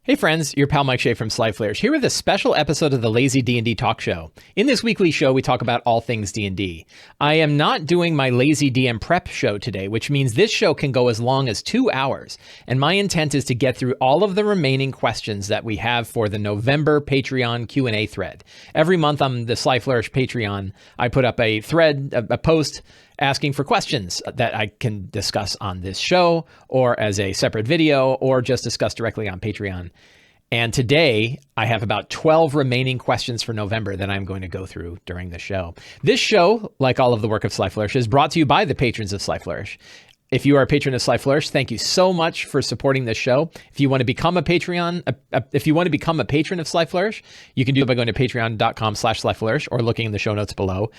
Hey friends, your pal Mike Shea from Sly Flourish here with a special episode of the Lazy D&D Talk Show. In this weekly show, we talk about all things D&D. I am not doing my Lazy DM prep show today, which means this show can go as long as 2 hours. And my intent is to get through all of the remaining questions that we have for the November Patreon Q&A thread. Every month on the Sly Flourish Patreon, I put up a thread, a post asking for questions that I can discuss on this show or as a separate video or just discuss directly on Patreon. And today I have about 12 remaining questions for November that I'm going to go through during the show. This show, like all of the work of Sly Flourish, is brought to you by the patrons of Sly Flourish. If you are a patron of Sly Flourish, thank you so much for supporting this show. If you want to become a patron of Sly Flourish, you can do it by going to patreon.com/SlyFlourish or looking in the show notes below.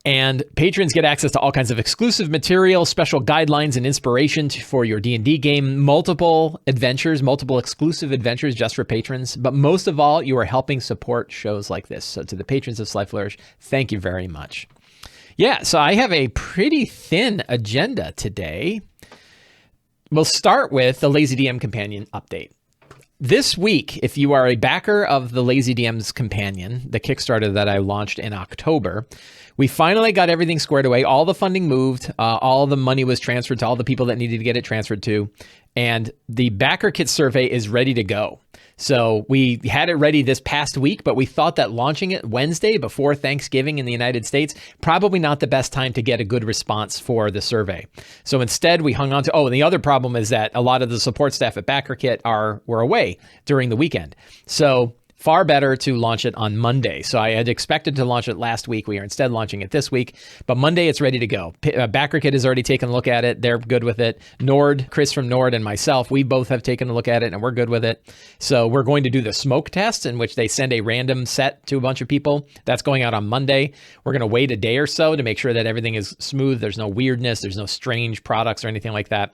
And patrons get access to all kinds of exclusive material, special guidelines and inspiration for your D&D game, multiple exclusive adventures just for patrons. But most of all, you are helping support shows like this. So to the patrons of Sly Flourish, thank you very much. Yeah, so I have a pretty thin agenda today. We'll start with the Lazy DM Companion update. This week, if you are a backer of the Lazy DM's Companion, the Kickstarter that I launched in October, we finally got everything squared away. All the funding moved. All the money was transferred to all the people that needed to get it transferred to. And the backer kit survey is ready to go. So we had it ready this past week, but we thought that launching it Wednesday before Thanksgiving in the United States, probably not the best time to get a good response for the survey. So instead we hung on to, and the other problem is that a lot of the support staff at Backer Kit were away during the weekend. So far better to launch it on Monday. So I had expected to launch it last week. We are instead launching it this week, but Monday it's ready to go. Backer Kit has already taken a look at it. They're good with it. Chris from Nord and myself, we both have taken a look at it and we're good with it. So we're going to do the smoke test in which they send a random set to a bunch of people. That's going out on Monday. We're going to wait a day or so to make sure that everything is smooth. There's no weirdness. There's no strange products or anything like that.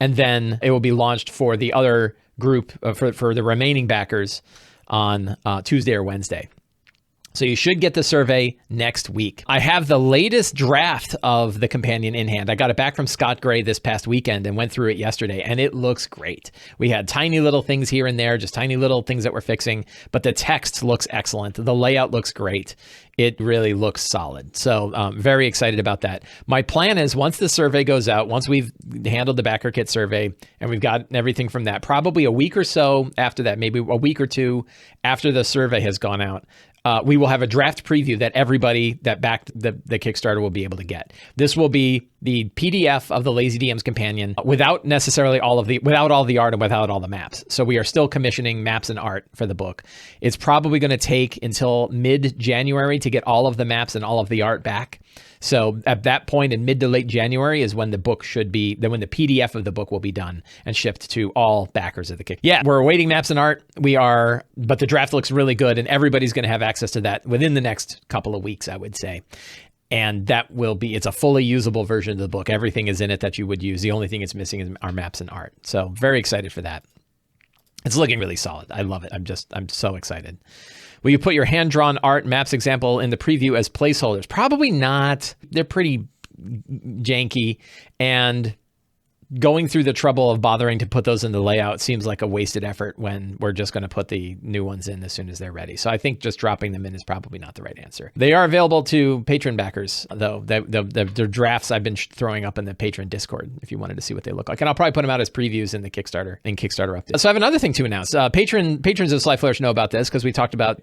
And then it will be launched for the other group, for the remaining backers on Tuesday or Wednesday. So you should get the survey next week. I have the latest draft of the Companion in hand. I got it back from Scott Gray this past weekend and went through it yesterday, and it looks great. We had tiny little things here and there, just tiny little things that we're fixing, but the text looks excellent. The layout looks great. It really looks solid. So very excited about that. My plan is once the survey goes out, once we've handled the Backer Kit survey and we've got everything from that, probably a week or so after that, maybe a week or two after the survey has gone out, we will have a draft preview that everybody that backed the Kickstarter will be able to get. This will be the PDF of the Lazy DM's Companion without all the art and without all the maps. So we are still commissioning maps and art for the book. It's probably going to take until mid-January to get all of the maps and all of the art back. So at that point in mid to late January is when the book when the PDF of the book will be done and shipped to all backers of the Kickstarter. Yeah, we're awaiting maps and art. But the draft looks really good and everybody's going to have access to that within the next couple of weeks, I would say. And it's a fully usable version of the book. Everything is in it that you would use. The only thing it's missing is our maps and art. So very excited for that. It's looking really solid. I love it. I'm so excited. Will you put your hand-drawn art maps example in the preview as placeholders? Probably not. They're pretty janky, and going through the trouble of bothering to put those in the layout seems like a wasted effort when we're just going to put the new ones in as soon as they're ready. So I think just dropping them in is probably not the right answer. They are available to patron backers, though. The drafts I've been throwing up in the patron Discord if you wanted to see what they look like. And I'll probably put them out as previews in the Kickstarter update. So I have another thing to announce. Patrons of Sly Flourish know about this because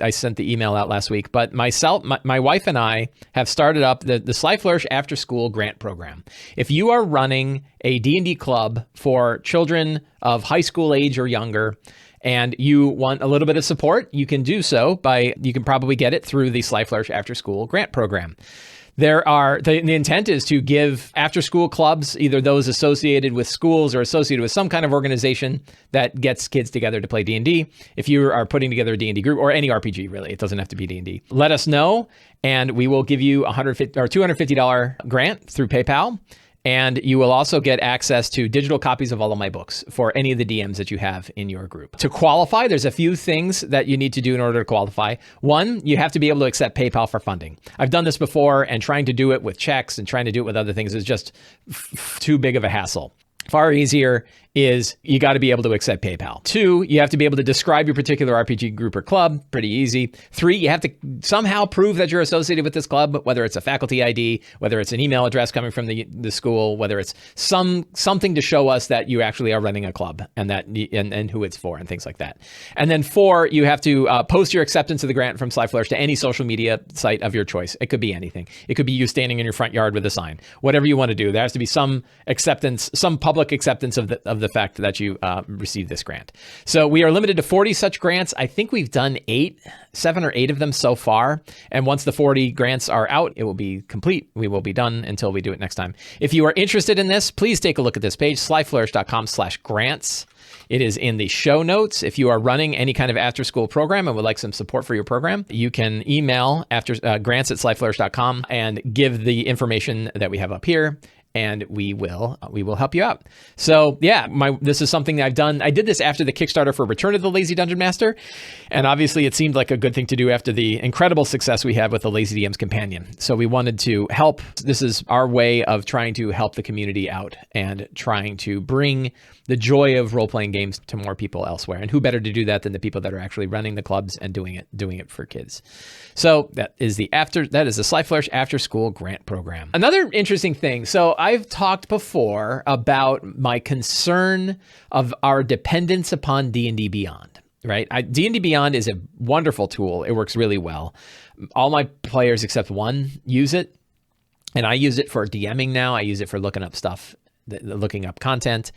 I sent the email out last week, but my wife and I have started up the Sly Flourish After School Grant program. If you are running a D&D club for children of high school age or younger, and you want a little bit of support, you can do so you can probably get it through the Sly Flourish After School Grant program. The intent is to give after school clubs, either those associated with schools or associated with some kind of organization that gets kids together to play D&D. If you are putting together a D&D group or any RPG, really, it doesn't have to be D&D. Let us know, and we will give you $250 grant through PayPal. And you will also get access to digital copies of all of my books for any of the DMs that you have in your group. To qualify, there's a few things that you need to do in order to qualify. One, you have to be able to accept PayPal for funding. I've done this before, and trying to do it with checks and trying to do it with other things is just too big of a hassle. Far easier is you got to be able to accept PayPal. 2, you have to be able to describe your particular RPG group or club. Pretty easy. 3, you have to somehow prove that you're associated with this club, whether it's a faculty ID, whether it's an email address coming from the school, whether it's something to show us that you actually are running a club and that and who it's for and things like that. And then 4, you have to post your acceptance of the grant from Sly Flourish to any social media site of your choice. It could be anything. It could be you standing in your front yard with a sign. Whatever you want to do, there has to be some acceptance, some public acceptance of the fact that you received this grant. So we are limited to 40 such grants. I think we've done 7 or 8 of them so far. And once the 40 grants are out, it will be complete. We will be done until we do it next time. If you are interested in this, please take a look at this page, slyflourish.com/grants. It is in the show notes. If you are running any kind of after-school program and would like some support for your program, you can email grants@slyflourish.com and give the information that we have up here, and we will help you out. So yeah, this is something that I've done. I did this after the Kickstarter for Return of the Lazy Dungeon Master, and obviously it seemed like a good thing to do after the incredible success we had with the Lazy DM's Companion. So we wanted to help. This is our way of trying to help the community out and trying to bring the joy of role-playing games to more people elsewhere. And who better to do that than the people that are actually running the clubs and doing it for kids. So that is the Sly Flourish After School Grant Program. Another interesting thing. So I've talked before about my concern of our dependence upon D&D Beyond, right? D&D Beyond is a wonderful tool. It works really well. All my players except one use it. And I use it for DMing now. I use it for looking up stuff, looking up content.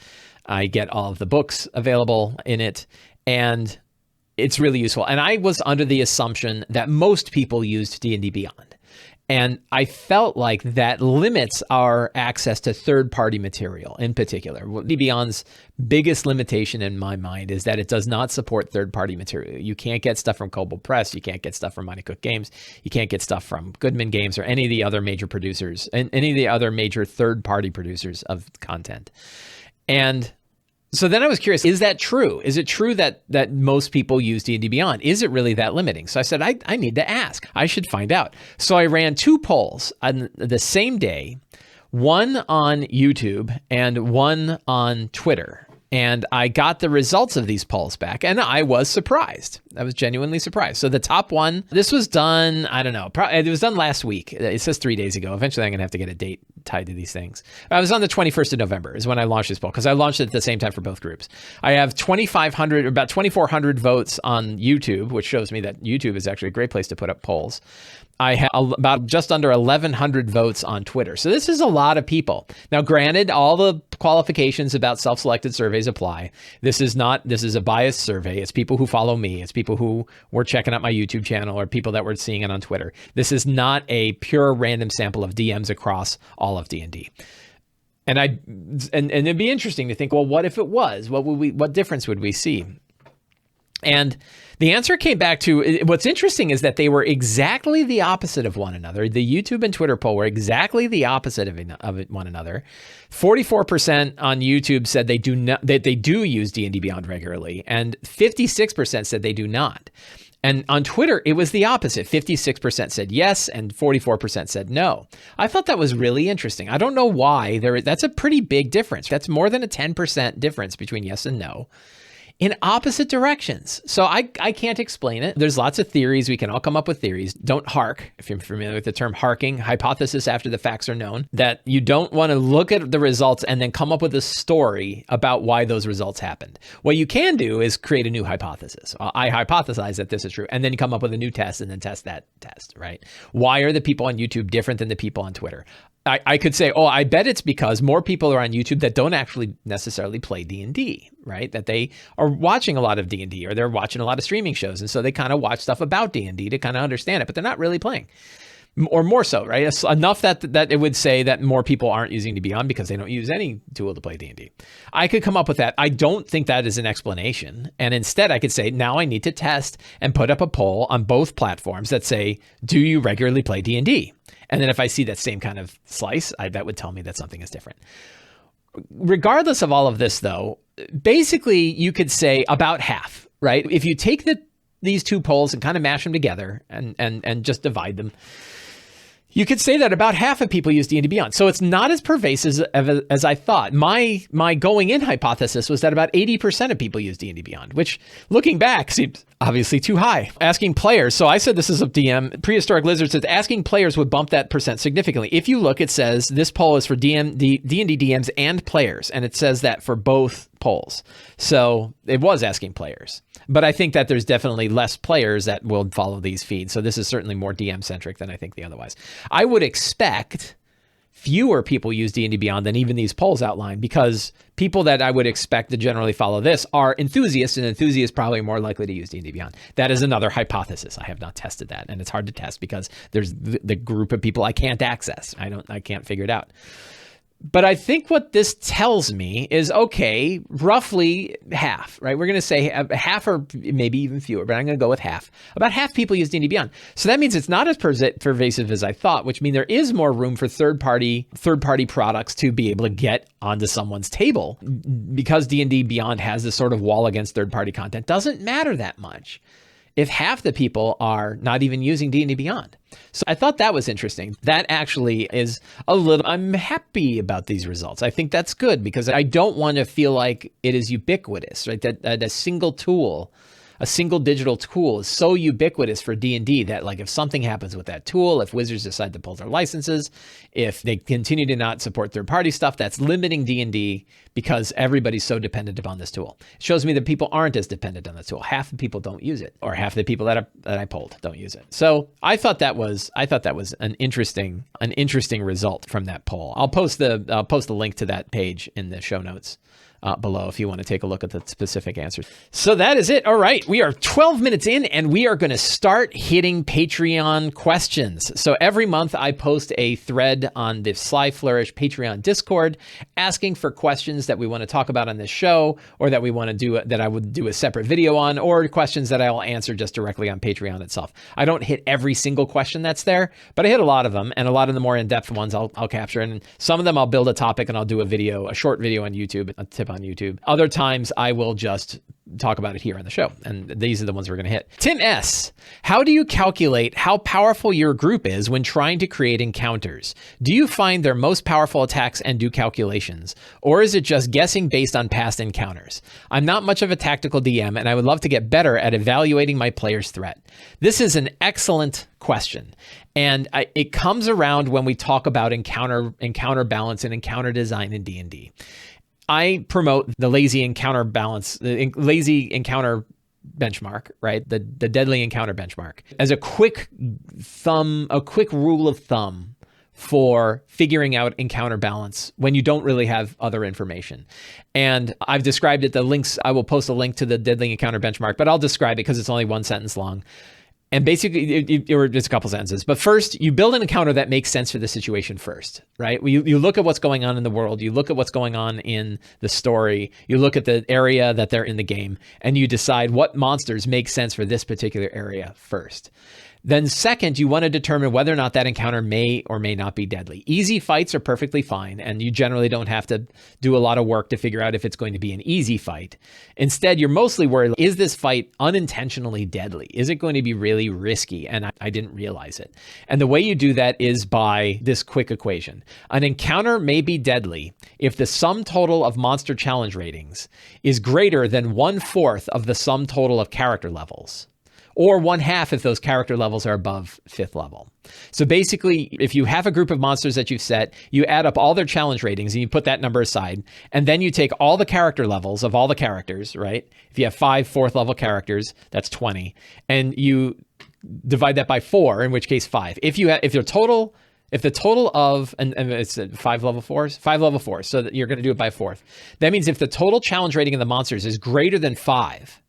I get all of the books available in it, and it's really useful. And I was under the assumption that most people used D&D Beyond. And I felt like that limits our access to third-party material in particular. D&D Beyond's biggest limitation in my mind is that it does not support third-party material. You can't get stuff from Kobold Press. You can't get stuff from Mighty Cook Games. You can't get stuff from Goodman Games or any of the other major producers and any of the other major third-party producers of content. And so then I was curious, is that true? Is it true that most people use D&D Beyond? Is it really that limiting? So I said, I need to ask. I should find out. So I ran 2 polls on the same day, one on YouTube and one on Twitter. And I got the results of these polls back, and I was surprised. I was genuinely surprised. So the top one, this was done, I don't know, it was done last week. It says 3 days ago. Eventually, I'm going to have to get a date tied to these things. I was on the 21st of November is when I launched this poll, because I launched it at the same time for both groups. I have 2,500, about 2,400 votes on YouTube, which shows me that YouTube is actually a great place to put up polls. I have about just under 1,100 votes on Twitter. So this is a lot of people. Now, granted, all the qualifications about self-selected surveys apply. This is a biased survey. It's people who follow me. It's people who were checking out my YouTube channel or people that were seeing it on Twitter. This is not a pure random sample of DMs across all of D&D. And it'd be interesting to think, well, what if it was? What difference would we see? And the answer came back to, what's interesting is that they were exactly the opposite of one another. The YouTube and Twitter poll were exactly the opposite of one another. 44% on YouTube said they do use D&D Beyond regularly, and 56% said they do not. And on Twitter, it was the opposite. 56% said yes, and 44% said no. I thought that was really interesting. I don't know why. That's a pretty big difference. That's more than a 10% difference between yes and no, in opposite directions. So I can't explain it. There's lots of theories. We can all come up with theories. Don't hark, if you're familiar with the term harking, hypothesis after the facts are known, that you don't want to look at the results and then come up with a story about why those results happened. What you can do is create a new hypothesis. I hypothesize that this is true, and then you come up with a new test and then test that test, right? Why are the people on YouTube different than the people on Twitter? I could say, I bet it's because more people are on YouTube that don't actually necessarily play D&D, right? That they are watching a lot of D&D, or they're watching a lot of streaming shows. And so they kind of watch stuff about D&D to kind of understand it, but they're not really playing. Or more so, right? It's enough that it would say that more people aren't using D&D Beyond because they don't use any tool to play D&D. I could come up with that. I don't think that is an explanation. And instead I could say, now I need to test and put up a poll on both platforms that say, do you regularly play D&D? And then if I see that same kind of slice, that would tell me that something is different. Regardless of all of this, though, basically you could say about half, right? If you take these 2 polls and kind of mash them together and just divide them, You could say that about half of people use D&D Beyond. So it's not as pervasive as I thought. My going in hypothesis was that about 80% of people use D&D Beyond, which looking back seems obviously too high. Asking players. So I said this is a DM. Prehistoric Lizard says asking players would bump that percent significantly. If you look, it says this poll is for D&D DMs and players. And it says that for both polls. So it was asking players. But I think that there's definitely less players that will follow these feeds. So this is certainly more DM centric than I think the otherwise. I would expect fewer people use D&D Beyond than even these polls outline, because people that I would expect to generally follow this are enthusiasts, and enthusiasts probably more likely to use D&D Beyond. That is another hypothesis. I have not tested that, and it's hard to test because there's the group of people I can't access. I can't figure it out. But I think what this tells me is, okay, roughly half, right? We're going to say half or maybe even fewer, but I'm going to go with half. About half people use D&D Beyond. So that means it's not as pervasive as I thought, which means there is more room for third-party products to be able to get onto someone's table. Because D&D Beyond has this sort of wall against third-party content, doesn't matter that much if half the people are not even using D&D Beyond. So I thought that was interesting. That actually is I'm happy about these results. I think that's good because I don't want to feel like it is ubiquitous, right? That a single tool, a single digital tool is so ubiquitous for D&D that like if something happens with that tool, if Wizards decide to pull their licenses, if they continue to not support third-party stuff, that's limiting D&D because everybody's so dependent upon this tool. It shows me that people aren't as dependent on the tool. Half the people don't use it, or half the people that I polled don't use it. So I thought that was an interesting result from that poll. I'll post the link to that page in the show notes below if you want to take a look at the specific answers. So that is it. All right. We are 12 minutes in and we are going to start hitting Patreon questions. So every month I post a thread on the Sly Flourish Patreon Discord asking for questions that we want to talk about on this show, or that we want to do, that I would do a separate video on, or questions that I'll answer just directly on Patreon itself. I don't hit every single question that's there, but I hit a lot of them, and a lot of the more in-depth ones I'll capture. And some of them I'll build a topic and I'll do a short video on YouTube, a tip on YouTube. Other times I will just talk about it here on the show, and these are the ones we're going to hit. Tim S. How do you calculate how powerful your group is when trying to create encounters? Do you find their most powerful attacks and do calculations, or is it just guessing based on past encounters? I'm not much of a tactical DM, and I would love to get better at evaluating my player's threat. This is an excellent question, and it comes around when we talk about encounter balance and encounter design in D&D. I promote the lazy encounter balance, the lazy encounter benchmark, right? The deadly encounter benchmark as a quick rule of thumb for figuring out encounter balance when you don't really have other information. And I've described it, I will post a link to the deadly encounter benchmark, but I'll describe it because it's only one sentence long. And basically, or just a couple sentences. But first, you build an encounter that makes sense for the situation first, right? You look at what's going on in the world. You look at what's going on in the story. You look at the area that they're in the game, and you decide what monsters make sense for this particular area first. Then second, you want to determine whether or not that encounter may or may not be deadly. Easy fights are perfectly fine, and you generally don't have to do a lot of work to figure out if it's going to be an easy fight. Instead, you're mostly worried, is this fight unintentionally deadly? Is it going to be really risky? And I didn't realize it. And the way you do that is by this quick equation. An encounter may be deadly if the sum total of monster challenge ratings is greater than 1/4 of the sum total of character levels, or 1/2 if those character levels are above 5th level. So basically, if you have a group of monsters that you've set, you add up all their challenge ratings and you put that number aside, and then you take all the character levels of all the characters, right? If you have 5 4th level characters, that's 20, and you divide that by 4, in which case 5. If the total of, and it's 5 level 4s, so that you're going to do it by 4th. That means if the total challenge rating of the monsters is greater than 5,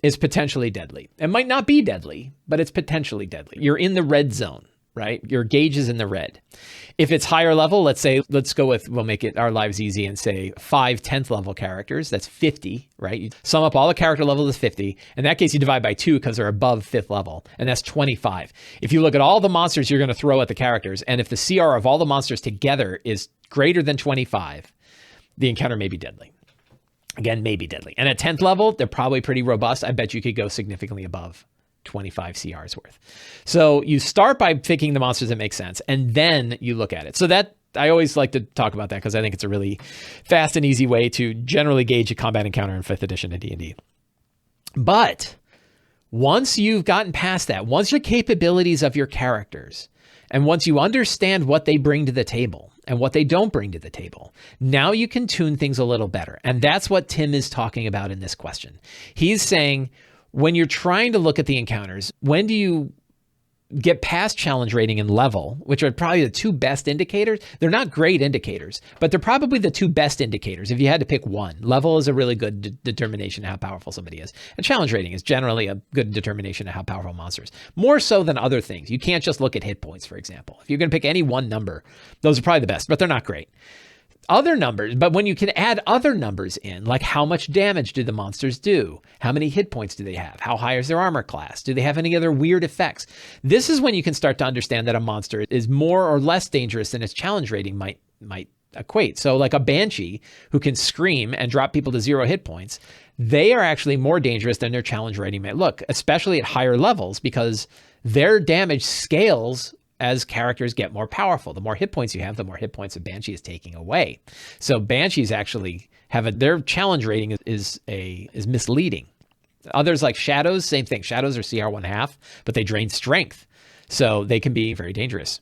is potentially deadly. It might not be deadly, but it's potentially deadly. You're in the red zone, right? Your gauge is in the red. If it's higher level, we'll make it our lives easy and say 5 10th level characters, that's 50, right? You sum up all the character levels is 50. In that case, you divide by 2 because they're above 5th level, and that's 25. If you look at all the monsters you're going to throw at the characters, and if the CR of all the monsters together is greater than 25, the encounter may be deadly. Again, maybe deadly. And at 10th level, they're probably pretty robust. I bet you could go significantly above 25 CRs worth. So you start by picking the monsters that make sense, and then you look at it. So that I always like to talk about that because I think it's a really fast and easy way to generally gauge a combat encounter in 5th edition of D&D. But once you've gotten past that, once your capabilities of your characters, and once you understand what they bring to the table and what they don't bring to the table, now you can tune things a little better. And that's what Tim is talking about in this question. He's saying, when you're trying to look at the encounters, when do you get past challenge rating and level, which are probably the two best indicators? They're not great indicators, but they're probably the two best indicators. If you had to pick one, level is a really good determination of how powerful somebody is. And challenge rating is generally a good determination of how powerful a monster is. More so than other things. You can't just look at hit points, for example. If you're going to pick any one number, those are probably the best, but they're not great. Other numbers, but when you can add other numbers in, like how much damage do the monsters do? How many hit points do they have? How high is their armor class? Do they have any other weird effects? This is when you can start to understand that a monster is more or less dangerous than its challenge rating might equate. So like a Banshee who can scream and drop people to 0 hit points, they are actually more dangerous than their challenge rating might look, especially at higher levels, because their damage scales as characters get more powerful. The more hit points you have, the more hit points a Banshee is taking away. So Banshees actually have their challenge rating is misleading. Others like Shadows, same thing. Shadows are CR 1/2, but they drain strength. So they can be very dangerous.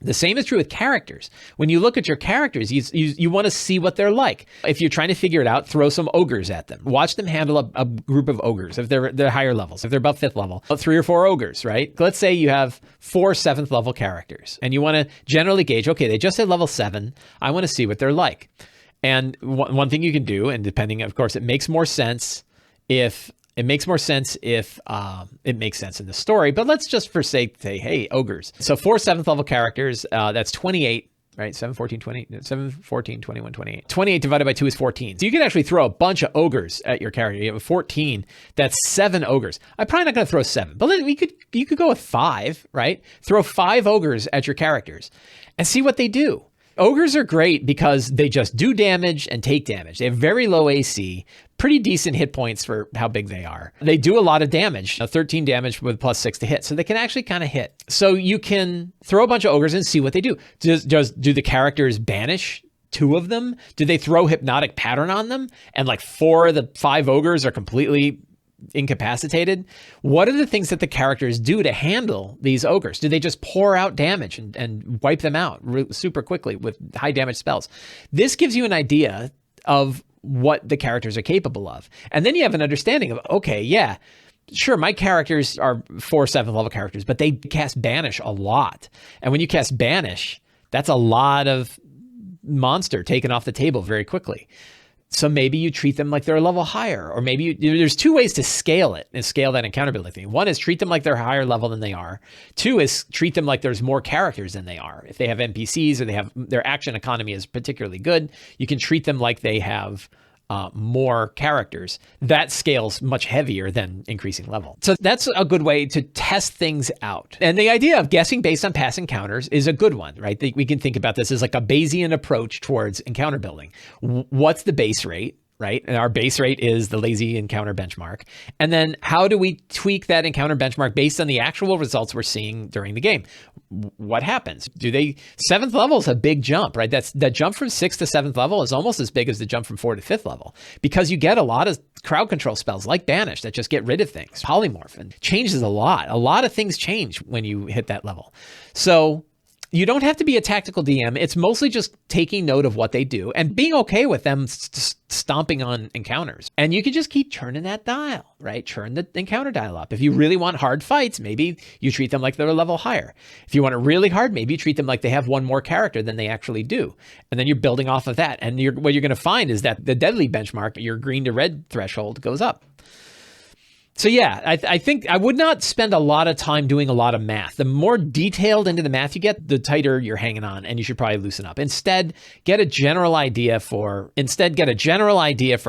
The same is true with characters. When you look at your characters, you want to see what they're like. If you're trying to figure it out, throw some ogres at them. Watch them handle a group of ogres if they're higher levels. If they're above 5th level, 3 or 4 ogres, right? Let's say you have 4 7th level characters, and you want to generally gauge, okay, they just hit level 7. I want to see what they're like. And one thing you can do, and depending, of course, it makes more sense if it makes sense in the story, but let's just for sake say, hey, ogres. So 4 7th level characters, that's 28, right? 7, 14, 20, 7, 14, 21, 28. 28 divided by 2 is 14. So you can actually throw a bunch of ogres at your character. You have a 14, that's 7 ogres. I'm probably not going to throw 7, but you could go with 5, right? Throw 5 ogres at your characters and see what they do. Ogres are great because they just do damage and take damage. They have very low AC, pretty decent hit points for how big they are. They do a lot of damage, 13 damage with +6 to hit. So they can actually kind of hit. So you can throw a bunch of ogres and see what they do. Do the characters banish 2 of them? Do they throw hypnotic pattern on them? And like 4 of the 5 ogres are completely incapacitated? What are the things that the characters do to handle these ogres? Do they just pour out damage and wipe them out super quickly with high damage spells? This gives you an idea of what the characters are capable of. And then you have an understanding of, okay, yeah, sure, my characters are 4 7th level characters, but they cast Banish a lot. And when you cast Banish, that's a lot of monster taken off the table very quickly. So maybe you treat them like they're a level higher, or maybe there's 2 ways to scale it and scale that encounter ability thing. One is treat them like they're higher level than they are. 2 is treat them like there's more characters than they are. If they have NPCs or their action economy is particularly good, you can treat them like they have more characters. That scales much heavier than increasing level. So that's a good way to test things out. And the idea of guessing based on past encounters is a good one, right? We can think about this as like a Bayesian approach towards encounter building. What's the base rate? Right? And our base rate is the lazy encounter benchmark. And then how do we tweak that encounter benchmark based on the actual results we're seeing during the game? What happens? 7th level is a big jump, right? That jump from 6th to 7th level is almost as big as the jump from 4th to 5th level, because you get a lot of crowd control spells like Banish that just get rid of things. Polymorph and changes a lot. A lot of things change when you hit that level. So you don't have to be a tactical DM. It's mostly just taking note of what they do and being okay with them stomping on encounters. And you can just keep turning that dial, right? Turn the encounter dial up. If you really want hard fights, maybe you treat them like they're a level higher. If you want it really hard, maybe you treat them like they have one more character than they actually do. And then you're building off of that. And what you're going to find is that the deadly benchmark, your green to red threshold, goes up. So yeah, I think I would not spend a lot of time doing a lot of math. The more detailed into the math you get, the tighter you're hanging on, and you should probably loosen up. Instead, get a general idea for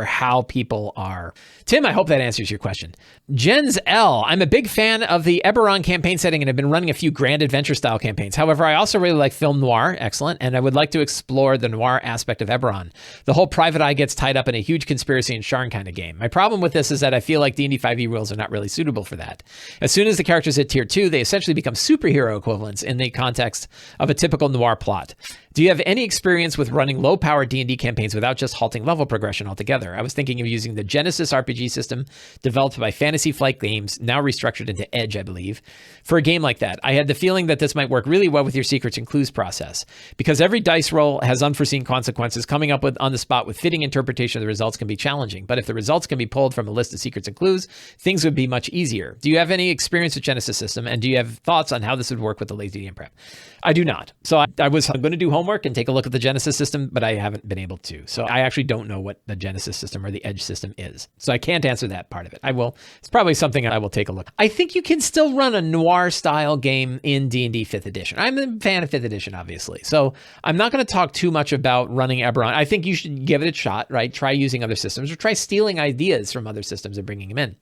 how people are. Tim, I hope that answers your question. Jens L. I'm a big fan of the Eberron campaign setting and have been running a few grand adventure style campaigns. However, I also really like film noir, excellent, and I would like to explore the noir aspect of Eberron. The whole private eye gets tied up in a huge conspiracy and Sharn kind of game. My problem with this is that I feel like D&D 5e wheels are not really suitable for that. As soon as the characters hit tier 2, they essentially become superhero equivalents in the context of a typical noir plot. Do you have any experience with running low-powered D&D campaigns without just halting level progression altogether? I was thinking of using the Genesis RPG system developed by Fantasy Flight Games, now restructured into Edge, I believe, for a game like that. I had the feeling that this might work really well with your secrets and clues process. Because every dice roll has unforeseen consequences, coming up with on the spot with fitting interpretation of the results can be challenging. But if the results can be pulled from a list of secrets and clues, things would be much easier. Do you have any experience with Genesis system, and do you have thoughts on how this would work with the Lazy DM Prep? I do not. So I was going to do homework and take a look at the Genesis system, but I haven't been able to. So I actually don't know what the Genesis system or the Edge system is. So I can't answer that part of it. I will. It's probably something I will take a look. I think you can still run a Noir-Style game in D&D 5th edition. I'm a fan of 5th edition, obviously. So I'm not going to talk too much about running Eberron. I think you should give it a shot, right? Try using other systems or try stealing ideas from other systems and bringing them in.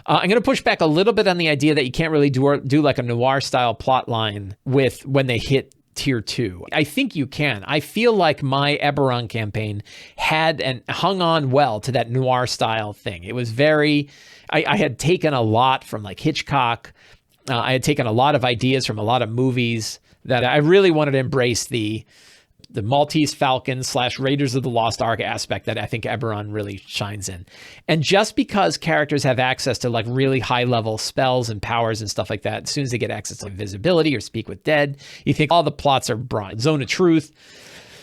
I'm going to push back a little bit on the idea that you can't really do like a Noir-style plot line with when they hit tier 2. I think you can. I feel like my Eberron campaign had and hung on well to that Noir-style thing. It was very, I had taken a lot from like Hitchcock. I had taken a lot of ideas from a lot of movies that I really wanted to embrace the Maltese Falcon / Raiders of the Lost Ark aspect that I think Eberron really shines in. And just because characters have access to like really high level spells and powers and stuff like that, as soon as they get access to invisibility or speak with dead, you think all the plots are broad. Zone of truth.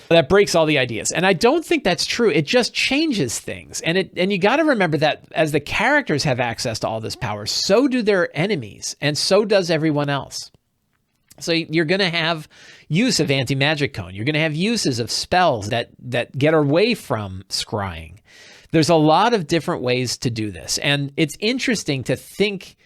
That breaks all the ideas. And I don't think that's true. It just changes things. And you got to remember that as the characters have access to all this power, so do their enemies, and so does everyone else. So you're going to have use of anti-magic cone. You're going to have uses of spells that get away from scrying. There's a lot of different ways to do this. And it's interesting to think,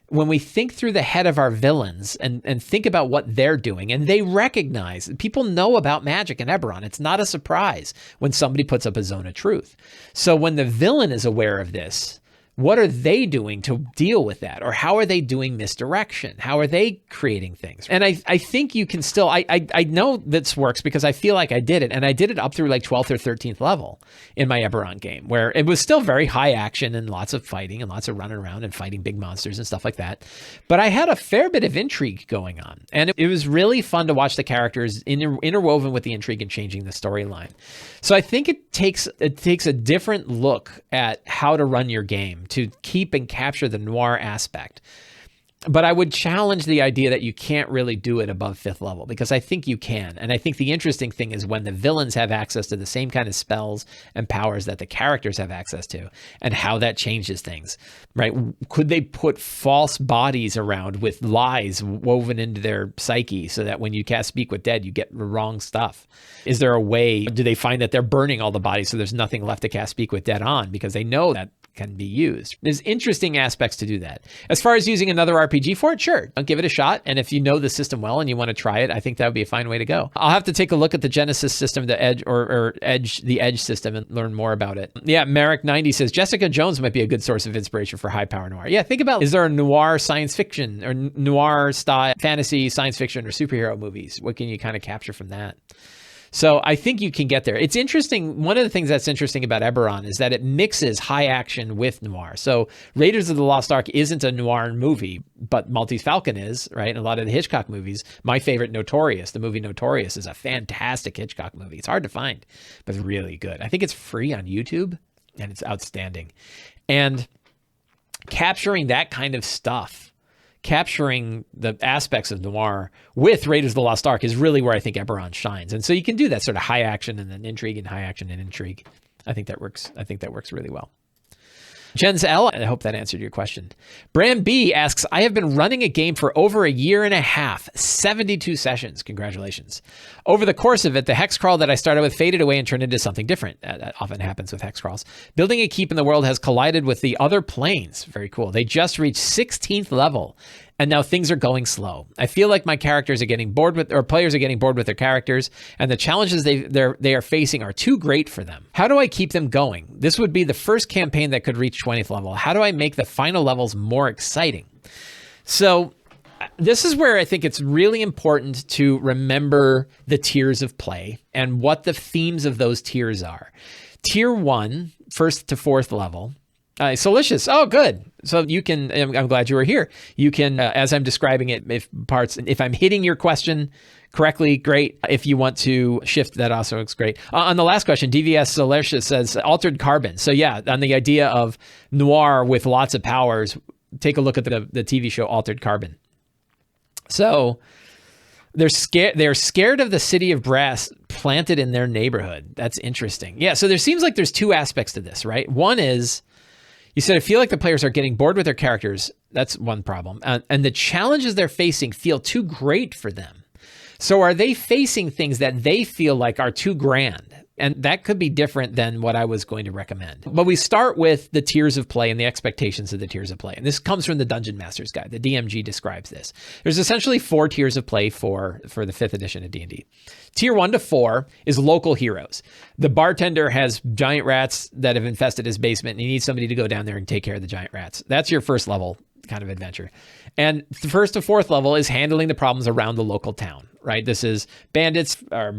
when we think through the head of our villains and think about what they're doing, and they recognize, people know about magic in Eberron. It's not a surprise when somebody puts up a zone of truth. So when the villain is aware of this, what are they doing to deal with that? Or how are they doing misdirection? How are they creating things? And I think you can still, I know this works because I feel like I did it. And I did it up through like 12th or 13th level in my Eberron game, where it was still very high action and lots of fighting and lots of running around and fighting big monsters and stuff like that. But I had a fair bit of intrigue going on. And it was really fun to watch the characters interwoven with the intrigue and changing the storyline. So I think it takes a different look at how to run your game to keep and capture the noir aspect. But I would challenge the idea that you can't really do it above 5th level, because I think you can. And I think the interesting thing is when the villains have access to the same kind of spells and powers that the characters have access to, and how that changes things, right? Could they put false bodies around with lies woven into their psyche so that when you cast Speak with Dead, you get the wrong stuff? Is there a way? Do they find that they're burning all the bodies so there's nothing left to cast Speak with Dead on because they know that can be used? There's interesting aspects to do that. As far as using another RPG for it, sure, I'll give it a shot. And if you know the system well and you want to try it, I think that would be a fine way to go. I'll have to take a look at the Genesis system, the Edge or the Edge system, and learn more about it. Yeah, Merrick90 says Jessica Jones might be a good source of inspiration for high power noir. Yeah, think about, is there a noir science fiction or noir style fantasy science fiction or superhero movies? What can you kind of capture from that? So I think you can get there. It's interesting. One of the things that's interesting about Eberron is that it mixes high action with noir. So Raiders of the Lost Ark isn't a noir movie, but Maltese Falcon is, right? And a lot of the Hitchcock movies, my favorite, Notorious, the movie Notorious, is a fantastic Hitchcock movie. It's hard to find, but it's really good. I think it's free on YouTube, and it's outstanding. And capturing that kind of stuff, capturing the aspects of noir with Raiders of the Lost Ark, is really where I think Eberron shines. And so you can do that sort of high action and then intrigue and high action and intrigue. I think that works. I think that works really well. Jens L, I hope that answered your question. Bram B asks, I have been running a game for over a year and a half, 72 sessions. Congratulations. Over the course of it, the hex crawl that I started with faded away and turned into something different. That often happens with hex crawls. Building a keep in the world has collided with the other planes. Very cool. They just reached 16th level, and now things are going slow. I feel like my characters are getting bored with, or players are getting bored with their characters, and the challenges they are facing are too great for them. How do I keep them going? This would be the first campaign that could reach 20th level. How do I make the final levels more exciting? So this is where I think it's really important to remember the tiers of play and what the themes of those tiers are. Tier 1, 1st to 4th level. Solicious. Oh, good. So you can, I'm glad you were here. You can, as I'm describing it, if I'm hitting your question correctly, great. If you want to shift, that also looks great. On the last question, DVS Solercia says altered carbon. So yeah, on the idea of noir with lots of powers, take a look at the TV show Altered Carbon. So they're scared of the city of brass planted in their neighborhood. That's interesting. Yeah, so there seems like there's two aspects to this, right? One is, you said, I feel like the players are getting bored with their characters. That's one problem. And the challenges they're facing feel too great for them. So are they facing things that they feel like are too grand? And that could be different than what I was going to recommend. But we start with the tiers of play and the expectations of the tiers of play. And this comes from the Dungeon Master's Guide. The DMG describes this. There's essentially 4 tiers of play for the 5th edition of D&D. Tier 1 to 4 is local heroes. The bartender has giant rats that have infested his basement, and he needs somebody to go down there and take care of the giant rats. That's your first level kind of adventure. And the 1st to 4th level is handling the problems around the local town, right? This is bandits are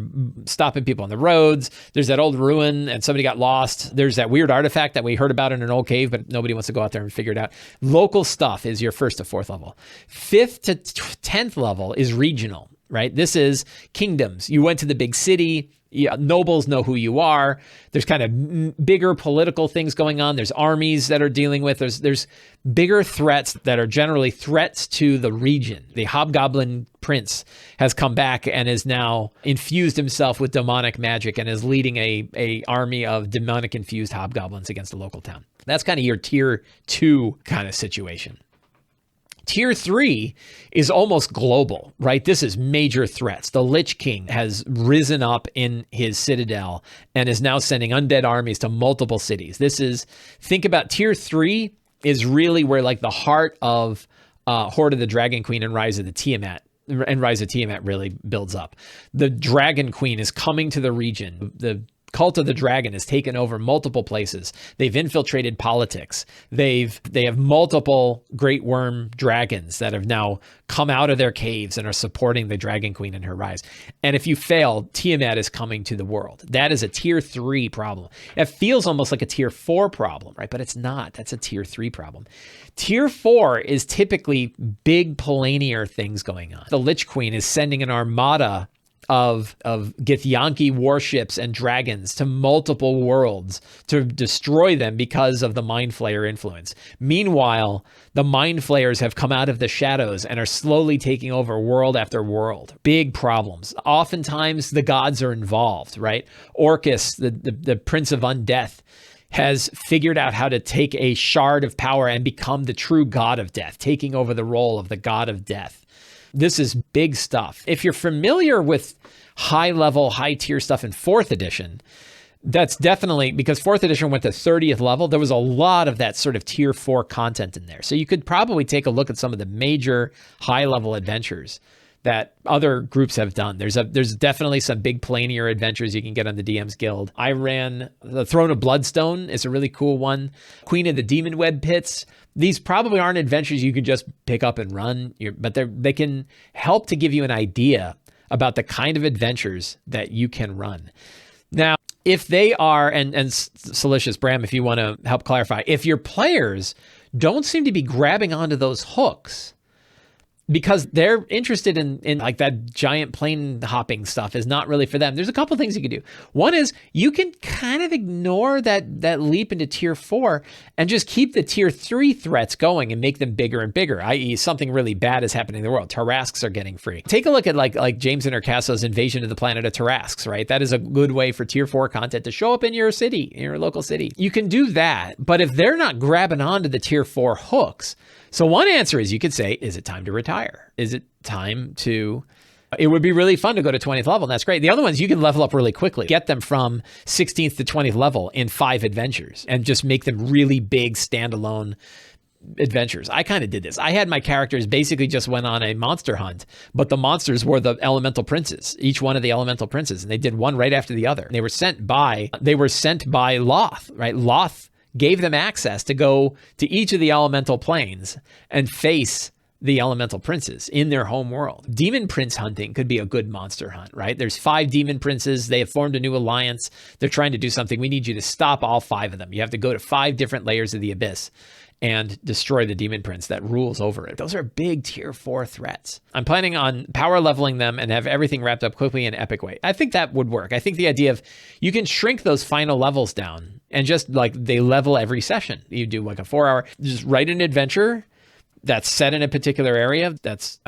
stopping people on the roads. There's that old ruin and somebody got lost. There's that weird artifact that we heard about in an old cave, but nobody wants to go out there and figure it out. Local stuff is your 1st to 4th level. 5th to 10th level is regional, right? This is kingdoms. You went to the big city. Nobles know who you are. There's kind of bigger political things going on. There's armies that are dealing with. There's bigger threats that are generally threats to the region. The hobgoblin prince has come back and is now infused himself with demonic magic and is leading a army of demonic infused hobgoblins against a local town. That's kind of your tier 2 kind of situation. Tier 3 is almost global, right? This is major threats. The Lich King has risen up in his citadel and is now sending undead armies to multiple cities. Think about Tier 3 is really where like the heart of Hoard of the Dragon Queen and Rise of Tiamat really builds up. The Dragon Queen is coming to the region. The Cult of the Dragon has taken over multiple places. They've infiltrated politics. They have multiple great worm dragons that have now come out of their caves and are supporting the Dragon Queen in her rise. And if you fail, Tiamat is coming to the world. That is a tier 3 problem. It feels almost like a tier 4 problem, right? But it's not. That's a tier 3 problem. Tier 4 is typically big Polanier things going on. The Lich Queen is sending an armada of Githyanki warships and dragons to multiple worlds to destroy them because of the Mind Flayer influence. Meanwhile, the Mind Flayers have come out of the shadows and are slowly taking over world after world. Big problems. Oftentimes, the gods are involved, right? Orcus, the Prince of Undeath, has figured out how to take a shard of power and become the true god of death, taking over the role of the god of death. This is big stuff. If you're familiar with high-level, high-tier stuff in 4th edition, that's definitely, because 4th edition went to 30th level, there was a lot of that sort of tier 4 content in there. So you could probably take a look at some of the major high-level adventures that other groups have done. There's definitely some big Polanier adventures you can get on the DM's Guild. I ran the Throne of Bloodstone. It's a really cool one. Queen of the Demon Web Pits. These probably aren't adventures you could just pick up and run, but they can help to give you an idea about the kind of adventures that you can run. Now, if they are, and Salicious Bram, if you want to help clarify, if your players don't seem to be grabbing onto those hooks, because they're interested in like that giant plane hopping stuff is not really for them. There's a couple things you can do. One is you can kind of ignore that leap into tier 4 and just keep the tier 3 threats going and make them bigger and bigger, i.e. something really bad is happening in the world. Tarrasques are getting free. Take a look at like James Intercasso's invasion of the planet of Tarrasques, right? That is a good way for tier 4 content to show up in your city, in your local city. You can do that, but if they're not grabbing onto the tier 4 hooks, so one answer is you could say, is it time to retire? Is it time to... It would be really fun to go to 20th level, and that's great. The other ones, you can level up really quickly. Get them from 16th to 20th level in 5 adventures and just make them really big standalone adventures. I kind of did this. I had my characters basically just went on a monster hunt, but the monsters were the elemental princes, each one of the elemental princes, and they did one right after the other. And they were sent by Loth, right? Loth gave them access to go to each of the elemental planes and face the elemental princes in their home world. Demon prince hunting could be a good monster hunt, right? There's 5 demon princes. They have formed a new alliance. They're trying to do something. We need you to stop all 5 of them. You have to go to 5 different layers of the abyss and destroy the demon prince that rules over it. Those are big tier 4 threats. I'm planning on power leveling them and have everything wrapped up quickly in epic way. I think that would work. I think the idea of you can shrink those final levels down and just like they level every session. You do like a 4-hour, just write an adventure that's set in a particular area. That's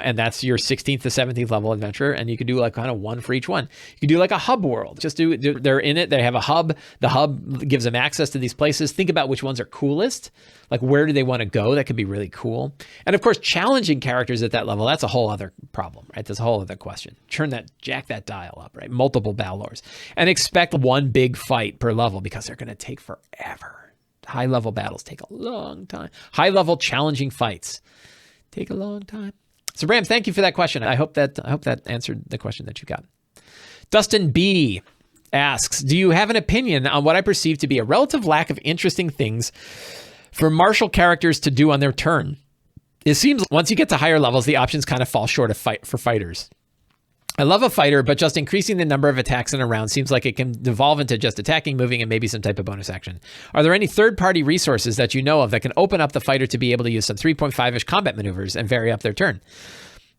your 16th to 17th level adventure. And you could do like kind of one for each one. You could do like a hub world. They're in it. They have a hub. The hub gives them access to these places. Think about which ones are coolest. Like where do they want to go? That could be really cool. And of course, challenging characters at that level, that's a whole other problem, right? That's a whole other question. Jack that dial up, right? Multiple Balors. And expect one big fight per level because they're going to take forever. High level battles take a long time. High level challenging fights take a long time. So Bram, thank you for that question. I hope that answered the question that you got. Dustin B asks, do you have an opinion on what I perceive to be a relative lack of interesting things for martial characters to do on their turn? It seems once you get to higher levels, the options kind of fall short for fighters. I love a fighter, but just increasing the number of attacks in a round seems like it can devolve into just attacking, moving, and maybe some type of bonus action. Are there any third-party resources that you know of that can open up the fighter to be able to use some 3.5-ish combat maneuvers and vary up their turn?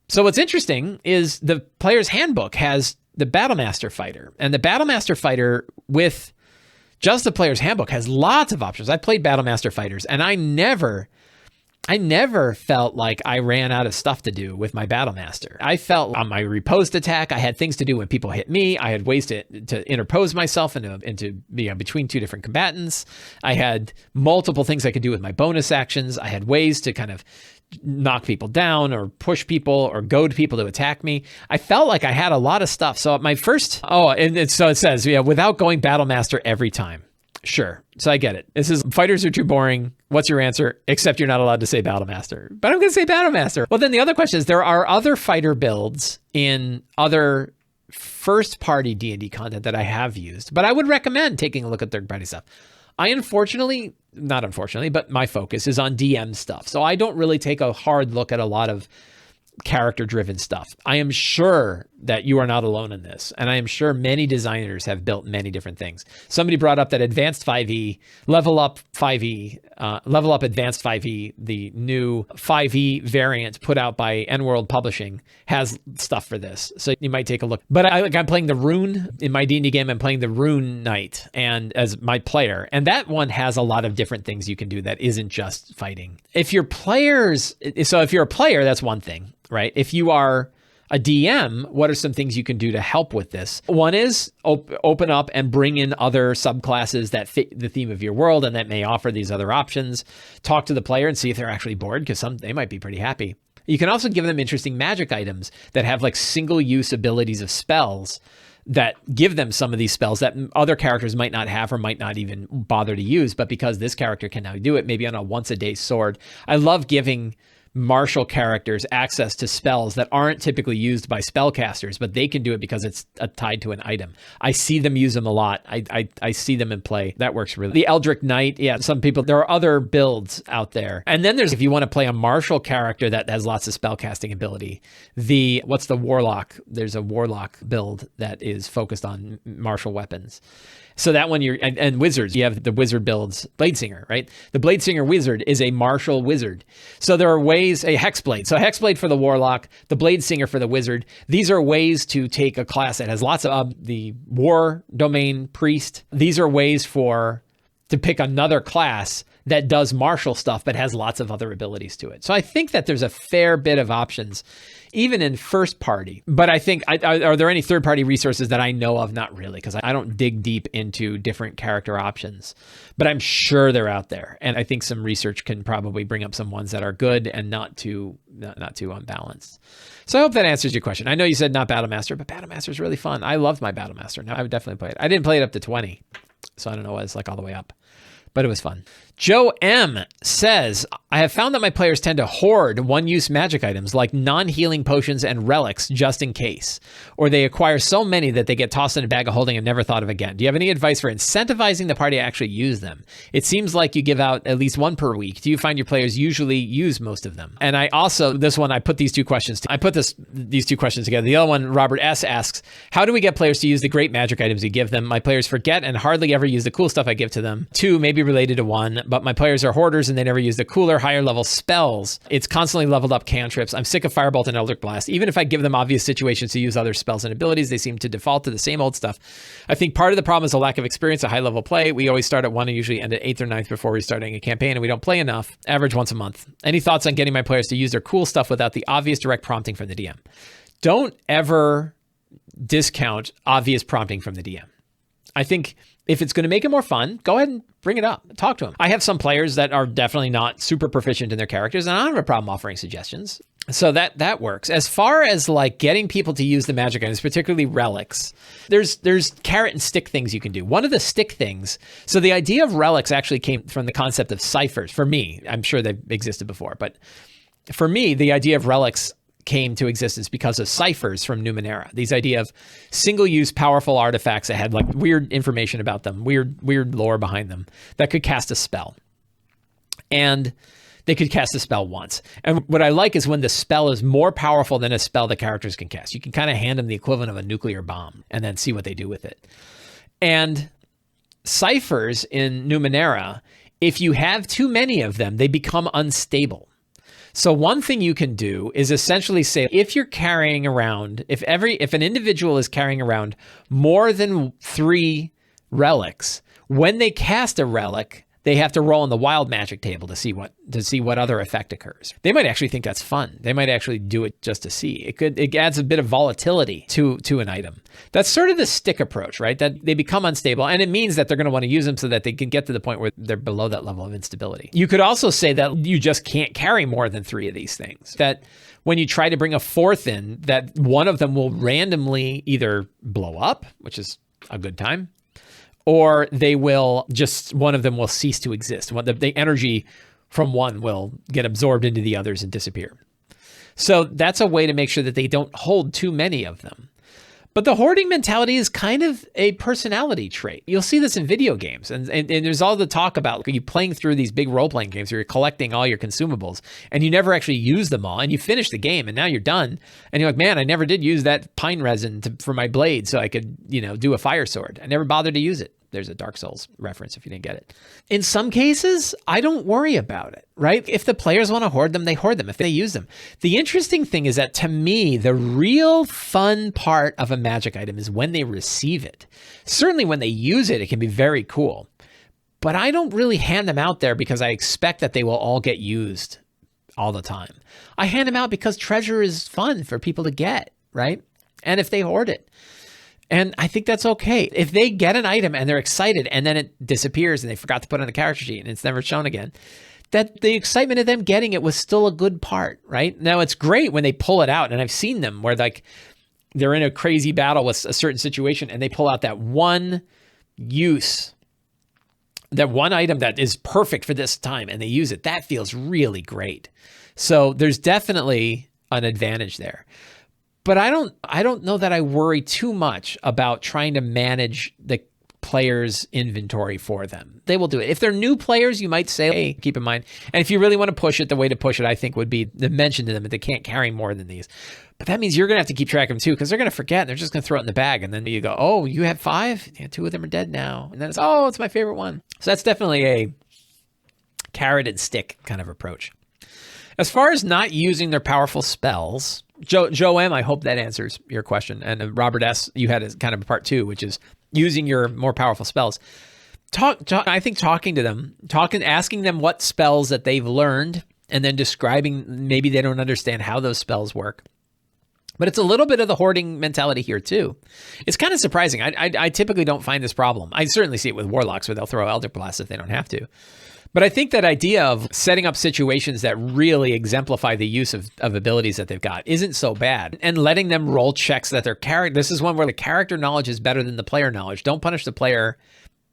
So what's interesting is the player's handbook has the Battlemaster fighter, and the Battlemaster fighter with just the player's handbook has lots of options. I played Battlemaster fighters, and I never felt like I ran out of stuff to do with my Battlemaster. I felt on my riposte attack, I had things to do when people hit me. I had ways to interpose myself into between two different combatants. I had multiple things I could do with my bonus actions. I had ways to kind of knock people down or push people or goad people to attack me. I felt like I had a lot of stuff. So my first, so it says, without going Battlemaster every time. Sure. So I get it. This is fighters are too boring. What's your answer? Except you're not allowed to say Battlemaster. But I'm going to say Battlemaster. Well, then the other question is there are other fighter builds in other first-party D&D content that I have used, but I would recommend taking a look at third-party stuff. Not unfortunately, but my focus is on DM stuff. So I don't really take a hard look at a lot of character-driven stuff. I am sure that you are not alone in this, and I am sure many designers have built many different things. Somebody brought up that Advanced 5e, Level Up 5e, Level Up Advanced 5e, the new 5e variant put out by N-World Publishing, has stuff for this. So you might take a look. But I'm playing the Rune in my D&D game. I'm playing the Rune Knight and as my player, and that one has a lot of different things you can do that isn't just fighting. If you're a player, that's one thing, right? If you are a DM, what are some things you can do to help with this? One is open up and bring in other subclasses that fit the theme of your world and that may offer these other options. Talk to the player and see if they're actually bored, because they might be pretty happy. You can also give them interesting magic items that have like single-use abilities of spells that give them some of these spells that other characters might not have or might not even bother to use, but because this character can now do it, maybe on a once-a-day sword. I love giving martial characters access to spells that aren't typically used by spellcasters, but they can do it because it's tied to an item. I see them use them a lot. I see them in play. That works really. The Eldritch Knight, there are other builds out there. And then if you want to play a martial character that has lots of spellcasting ability, what's the Warlock? There's a Warlock build that is focused on martial weapons. So that one and wizards, you have the wizard builds, Bladesinger, right? The Bladesinger wizard is a martial wizard. So there are ways, a Hexblade. So Hexblade for the warlock, the Bladesinger for the wizard. These are ways to take a class that has lots of the war domain priest. These are ways to pick another class that does martial stuff but has lots of other abilities to it. So I think that there's a fair bit of options, even in first party. But I think, are there any third party resources that I know of? Not really, because I don't dig deep into different character options. But I'm sure they're out there. And I think some research can probably bring up some ones that are good and not too unbalanced. So I hope that answers your question. I know you said not Battlemaster, but Battlemaster is really fun. I loved my Battlemaster. Now I would definitely play it. I didn't play it up to 20, so I don't know what it's like all the way up. But it was fun. Joe M says, I have found that my players tend to hoard one-use magic items like non-healing potions and relics just in case. Or they acquire so many that they get tossed in a bag of holding and never thought of again. Do you have any advice for incentivizing the party to actually use them? It seems like you give out at least one per week. Do you find your players usually use most of them? And I put these two questions together. The other one, Robert S asks, how do we get players to use the great magic items we give them? My players forget and hardly ever use the cool stuff I give to them. Two, maybe related to one, but my players are hoarders and they never use the cooler, higher level spells. It's constantly leveled up cantrips. I'm sick of Firebolt and Eldritch Blast. Even if I give them obvious situations to use other spells and abilities, they seem to default to the same old stuff. I think part of the problem is a lack of experience at high level play. We always start at 1 and usually end at 8th or 9th before we start a campaign, and we don't play enough, average once a month. Any thoughts on getting my players to use their cool stuff without the obvious direct prompting from the DM? Don't ever discount obvious prompting from the DM. I think if it's going to make it more fun, go ahead and bring it up. Talk to them. I have some players that are definitely not super proficient in their characters, and I don't have a problem offering suggestions. So that works. As far as like getting people to use the magic items, particularly relics, there's carrot and stick things you can do. One of the stick things, so the idea of relics actually came from the concept of ciphers. For me, I'm sure they've existed before, but for me, the idea of relics came to existence because of ciphers from Numenera. These idea of single-use powerful artifacts that had like weird information about them, weird lore behind them that could cast a spell. And they could cast a spell once. And what I like is when the spell is more powerful than a spell the characters can cast. You can kind of hand them the equivalent of a nuclear bomb and then see what they do with it. And ciphers in Numenera, if you have too many of them, they become unstable. So one thing you can do is essentially say, if you're carrying around, if an individual is carrying around more than 3 relics, when they cast a relic, they have to roll on the wild magic table to see what other effect occurs. They might actually think that's fun. They might actually do it just to see. It adds a bit of volatility to an item. That's sort of the stick approach, right? That they become unstable, and it means that they're going to want to use them so that they can get to the point where they're below that level of instability. You could also say that you just can't carry more than 3 of these things. That when you try to bring a 4th in, that one of them will randomly either blow up, which is a good time, or one of them will cease to exist. The energy from one will get absorbed into the others and disappear. So that's a way to make sure that they don't hold too many of them. But the hoarding mentality is kind of a personality trait. You'll see this in video games. And there's all the talk about you playing through these big role-playing games where you're collecting all your consumables and you never actually use them all. And you finish the game and now you're done. And you're like, man, I never did use that pine resin for my blade so I could, do a fire sword. I never bothered to use it. There's a Dark Souls reference if you didn't get it. In some cases, I don't worry about it, right? If the players want to hoard them, they hoard them if they use them. The interesting thing is that to me, the real fun part of a magic item is when they receive it. Certainly when they use it, it can be very cool. But I don't really hand them out there because I expect that they will all get used all the time. I hand them out because treasure is fun for people to get, right? And if they hoard it. And I think that's okay. If they get an item and they're excited and then it disappears and they forgot to put it on a character sheet and it's never shown again, that the excitement of them getting it was still a good part, right? Now, it's great when they pull it out. And I've seen them where like they're in a crazy battle with a certain situation and they pull out that one use, that one item that is perfect for this time and they use it. That feels really great. So there's definitely an advantage there. But I don't know that I worry too much about trying to manage the players' inventory for them. They will do it. If they're new players, you might say, hey, keep in mind. And if you really want to push it, the way to push it, I think, would be to mention to them that they can't carry more than these. But that means you're going to have to keep track of them too, because they're going to forget. And they're just going to throw it in the bag. And then you go, oh, you have 5? Yeah, 2 of them are dead now. And then it's my favorite one. So that's definitely a carrot and stick kind of approach. As far as not using their powerful spells, Joe M, I hope that answers your question. And Robert S, you had a kind of a part 2, which is using your more powerful spells. I think talking to them, asking them what spells that they've learned, and then describing, maybe they don't understand how those spells work. But it's a little bit of the hoarding mentality here too. It's kind of surprising. I typically don't find this problem. I certainly see it with warlocks where they'll throw Eldritch Blast if they don't have to. But I think that idea of setting up situations that really exemplify the use of abilities that they've got isn't so bad. And letting them roll checks that their character, this is one where the character knowledge is better than the player knowledge. Don't punish the player.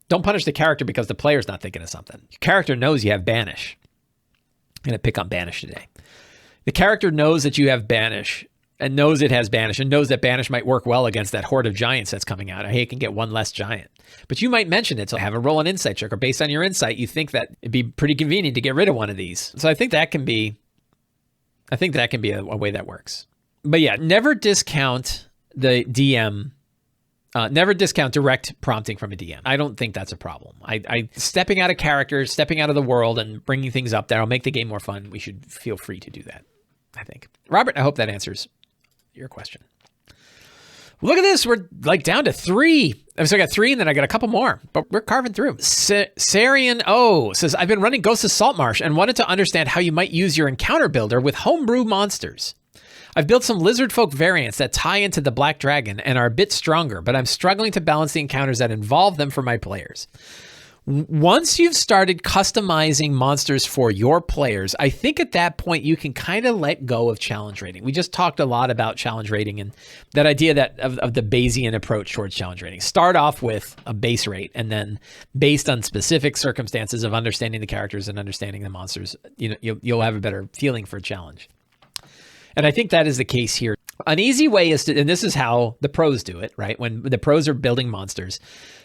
Don't punish the character because the player's not thinking of something. Your character knows you have Banish. I'm going to pick on Banish today. The character knows that you have Banish and knows it has Banish and knows that Banish might work well against that horde of giants that's coming out. Hey, it can get one less giant. But you might mention it, so have a roll an insight check, or based on your insight, you think that it'd be pretty convenient to get rid of one of these. So I think that can be a way that works. But yeah, never discount the DM Never discount direct prompting from a DM. I don't think that's a problem. I stepping out of character, stepping out of the world and bringing things up that'll make the game more fun. We should feel free to do that, I think. Robert, I hope that answers your question. Look at this. We're like down to 3. So I got 3 and then I got a couple more, but we're carving through. Sarian O says, I've been running Ghosts of Saltmarsh and wanted to understand how you might use your encounter builder with homebrew monsters. I've built some lizard folk variants that tie into the Black Dragon and are a bit stronger, but I'm struggling to balance the encounters that involve them for my players. Once you've started customizing monsters for your players, I think at that point you can kind of let go of challenge rating. We just talked a lot about challenge rating and that idea that of the Bayesian approach towards challenge rating. Start off with a base rate, and then based on specific circumstances of understanding the characters and understanding the monsters, you'll have a better feeling for a challenge. And I think that is the case here. An easy way is to, and this is how the pros do it, right? When the pros are building monsters,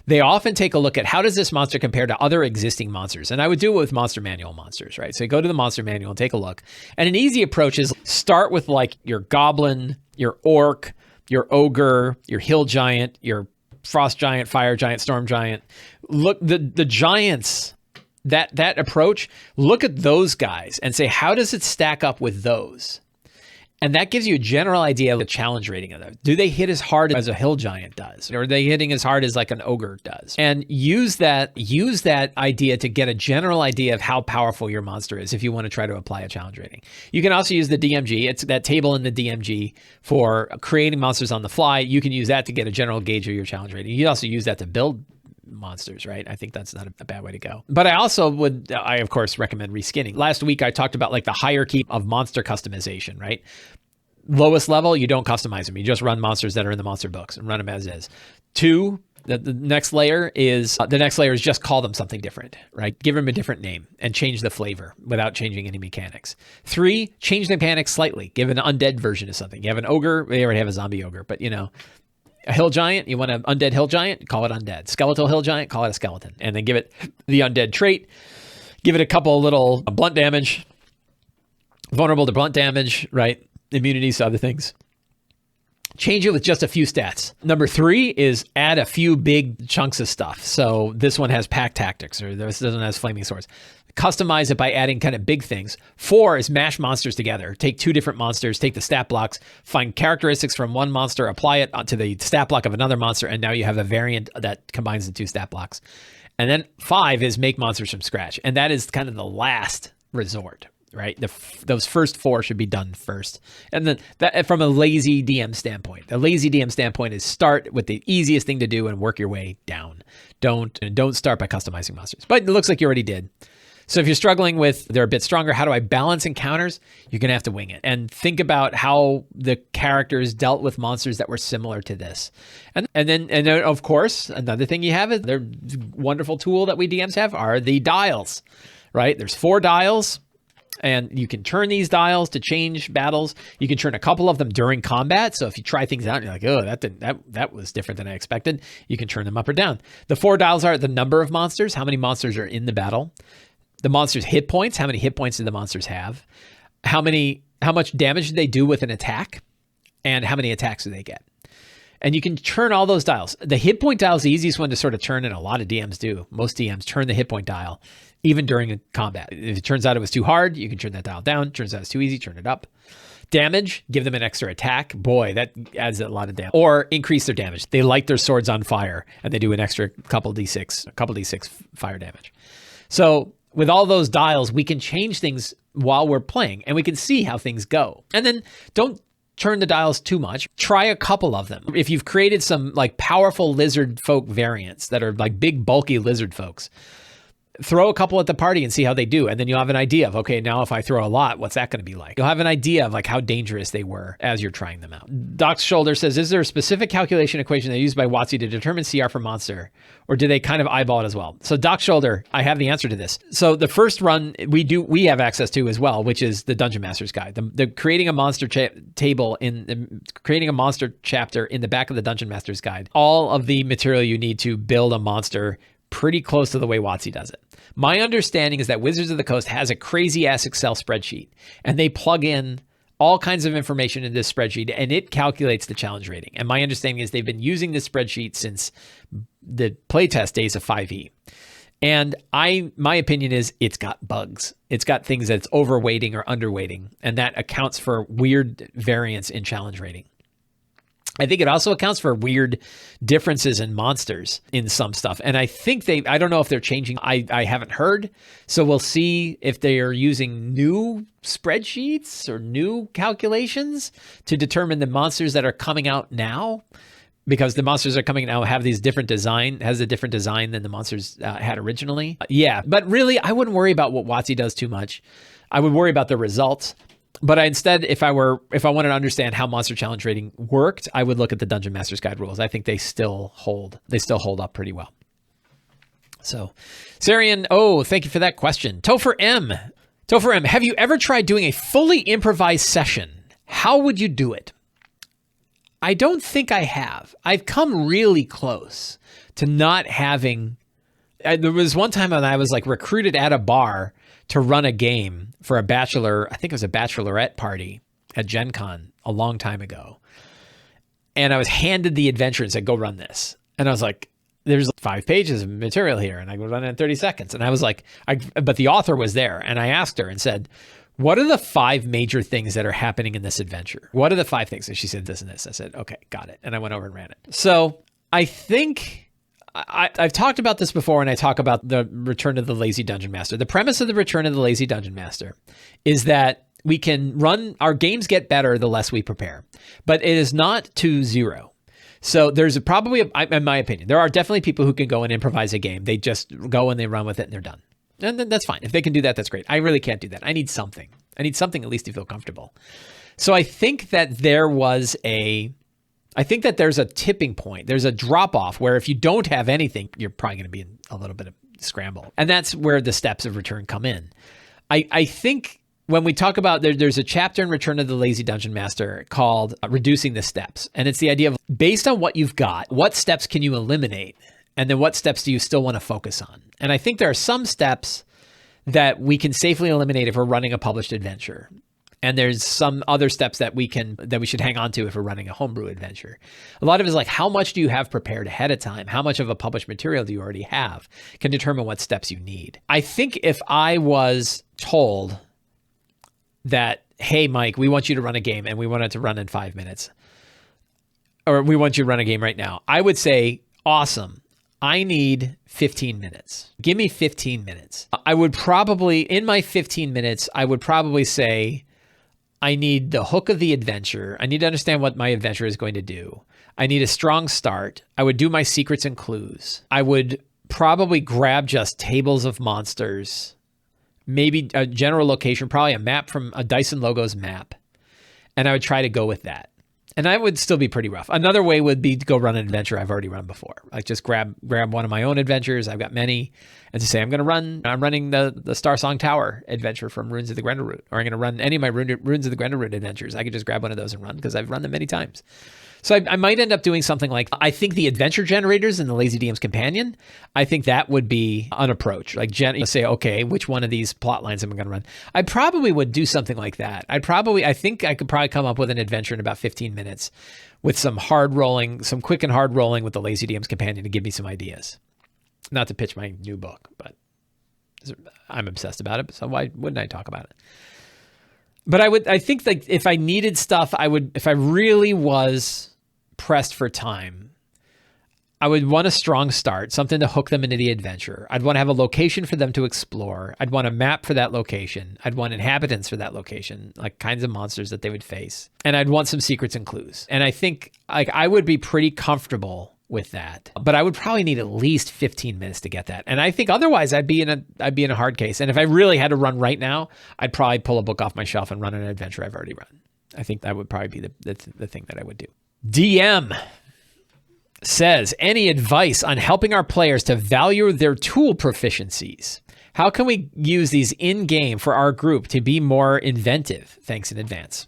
they often take a look at how does this monster compare to other existing monsters? And I would do it with monster manual monsters, right? So you go to the monster manual and take a look. And an easy approach is start with like your goblin, your orc, your ogre, your hill giant, your frost giant, fire giant, storm giant. Look, the giants, that approach, look at those guys and say, how does it stack up with those? And that gives you a general idea of the challenge rating of them. Do they hit as hard as a hill giant does? Or are they hitting as hard as like an ogre does? And use that idea to get a general idea of how powerful your monster is if you want to try to apply a challenge rating. You can also use the DMG. It's that table in the DMG for creating monsters on the fly. You can use that to get a general gauge of your challenge rating. You can also use that to build monsters, right? I think that's not a bad way to go. But I of course recommend reskinning. Last week I talked about like the hierarchy of monster customization, right? Lowest level, you don't customize them. You just run monsters that are in the monster books and run them as is. 2, the next layer is just call them something different, right? Give them a different name and change the flavor without changing any mechanics. 3, change the mechanics slightly. Give an undead version of something. You have an ogre, they already have a zombie ogre, but a hill giant, you want an undead hill giant, call it undead. Skeletal hill giant, call it a skeleton. And then give it the undead trait. Give it a couple little blunt damage, vulnerable to blunt damage, right? Immunities to other things. Change it with just a few stats. Number 3 is add a few big chunks of stuff. So this one has pack tactics, or this one has flaming swords. Customize it by adding kind of big things. 4 is mash monsters together. Take 2 different monsters, take the stat blocks, find characteristics from one monster, apply it to the stat block of another monster, and now you have a variant that combines the 2 stat blocks. And then 5 is make monsters from scratch. And that is kind of the last resort, right? Those first 4 should be done first. And then that, from a lazy DM standpoint, the lazy DM standpoint is start with the easiest thing to do and work your way down. Don't start by customizing monsters. But it looks like you already did. So if you're struggling with, they're a bit stronger, how do I balance encounters? You're going to have to wing it and think about how the characters dealt with monsters that were similar to this. And then of course, another thing you have is their wonderful tool that we DMs have are the dials, right? There's 4 dials. And you can turn these dials to change battles. You can turn a couple of them during combat. So if you try things out and you're like, oh, that was different than I expected, you can turn them up or down. The 4 dials are the number of monsters, how many monsters are in the battle. The monster's hit points, how many hit points do the monsters have? How much damage do they do with an attack? And how many attacks do they get? And you can turn all those dials. The hit point dial is the easiest one to sort of turn, and a lot of DMs do. Most DMs turn the hit point dial, even during a combat. If it turns out it was too hard, you can turn that dial down. Turns out it's too easy, turn it up. Damage, give them an extra attack. Boy, that adds a lot of damage. Or increase their damage. They light their swords on fire, and they do an extra couple D6 fire damage. So with all those dials, we can change things while we're playing, and we can see how things go. And then don't turn the dials too much. Try a couple of them. If you've created some like powerful lizard folk variants that are like big, bulky lizard folks, throw a couple at the party and see how they do. And then you'll have an idea of, okay, now if I throw a lot, what's that going to be like? You'll have an idea of like how dangerous they were as you're trying them out. Doc's Shoulder says, is there a specific calculation equation they use by WotC to determine CR for monster? Or do they kind of eyeball it as well? So Doc's Shoulder, I have the answer to this. So the first run we have access to as well, which is the Dungeon Master's Guide. The creating a monster table creating a monster chapter in the back of the Dungeon Master's Guide. All of the material you need to build a monster pretty close to the way WotC does it. My understanding is that Wizards of the Coast has a crazy ass Excel spreadsheet, and they plug in all kinds of information in this spreadsheet, and it calculates the challenge rating. And my understanding is they've been using this spreadsheet since the playtest days of 5e. And my opinion is it's got bugs. It's got things that's overweighting or underweighting, and that accounts for weird variance in challenge rating. I think it also accounts for weird differences in monsters in some stuff. And I think I don't know if they're changing. I haven't heard. So we'll see if they are using new spreadsheets or new calculations to determine the monsters that are coming out now. Because the monsters are coming now has a different design than the monsters had originally. Yeah, but really, I wouldn't worry about what WotC does too much. I would worry about the results. But instead, if I wanted to understand how monster challenge rating worked, I would look at the Dungeon Master's Guide rules. I think they still hold up pretty well. So, Sarian, thank you for that question. Topher M, have you ever tried doing a fully improvised session? How would you do it? I don't think I have. I've come really close to not having. There was one time when I was like recruited at a bar to run a game for I think it was a bachelorette party at Gen Con a long time ago. And I was handed the adventure and said, go run this. And I was like, there's 5 pages of material here and I go run it in 30 seconds. And I was like, but the author was there and I asked her and said, what are the 5 major things that are happening in this adventure? What are the 5 things? And she said this and this. I said, okay, got it. And I went over and ran it. So I think I've talked about this before, and I talk about the Return of the Lazy Dungeon Master. The premise of the Return of the Lazy Dungeon Master is that we can our games get better the less we prepare, but it is not to 0. So there's probably, in my opinion, there are definitely people who can go and improvise a game. They just go and they run with it and they're done. And that's fine. If they can do that, that's great. I really can't do that. I need something at least to feel comfortable. So I think that there's a tipping point. There's a drop off where if you don't have anything, you're probably going to be in a little bit of scramble. And that's where the steps of return come in. I think when we talk about, there's a chapter in Return of the Lazy Dungeon Master called Reducing the Steps. And it's the idea of, based on what you've got, what steps can you eliminate? And then what steps do you still want to focus on? And I think there are some steps that we can safely eliminate if we're running a published adventure. And there's some other steps that we should hang on to if we're running a homebrew adventure. A lot of it is like, how much do you have prepared ahead of time? How much of a published material do you already have can determine what steps you need. I think if I was told that, hey, Mike, we want you to run a game and we want it to run in 5 minutes, or we want you to run a game right now, I would say, awesome. I need 15 minutes. Give me 15 minutes. I would probably, in my 15 minutes, I would probably say, I need the hook of the adventure. I need to understand what my adventure is going to do. I need a strong start. I would do my secrets and clues. I would probably grab just tables of monsters, maybe a general location, probably a map from a Dyson Logos map. And I would try to go with that. And that would still be pretty rough. Another way would be to go run an adventure I've already run before. Like just grab one of my own adventures. I've got many. And to say, I'm running the Star Song Tower adventure from Runes of the Grendleroot. Or I'm going to run any of my Runes of the Grendleroot adventures. I could just grab one of those and run because I've run them many times. So I might end up doing something like, I think the adventure generators in the Lazy DM's Companion, I think that would be an approach. Like say, okay, which one of these plot lines am I going to run? I probably would do something like that. I think I could probably come up with an adventure in about 15 minutes with some quick and hard rolling with the Lazy DM's Companion to give me some ideas. Not to pitch my new book, but I'm obsessed about it. So why wouldn't I talk about it? But I think like if I needed stuff, if I really was pressed for time, I would want a strong start, something to hook them into the adventure. I'd want to have a location for them to explore. I'd want a map for that location. I'd want inhabitants for that location, like kinds of monsters that they would face. And I'd want some secrets and clues. And I think like I would be pretty comfortable with that, but I would probably need at least 15 minutes to get that. And I think otherwise I'd be in a hard case. And if I really had to run right now, I'd probably pull a book off my shelf and run an adventure I've already run. I think that would probably be the thing that I would do. DM says, any advice on helping our players to value their tool proficiencies? How can we use these in-game for our group to be more inventive? Thanks in advance.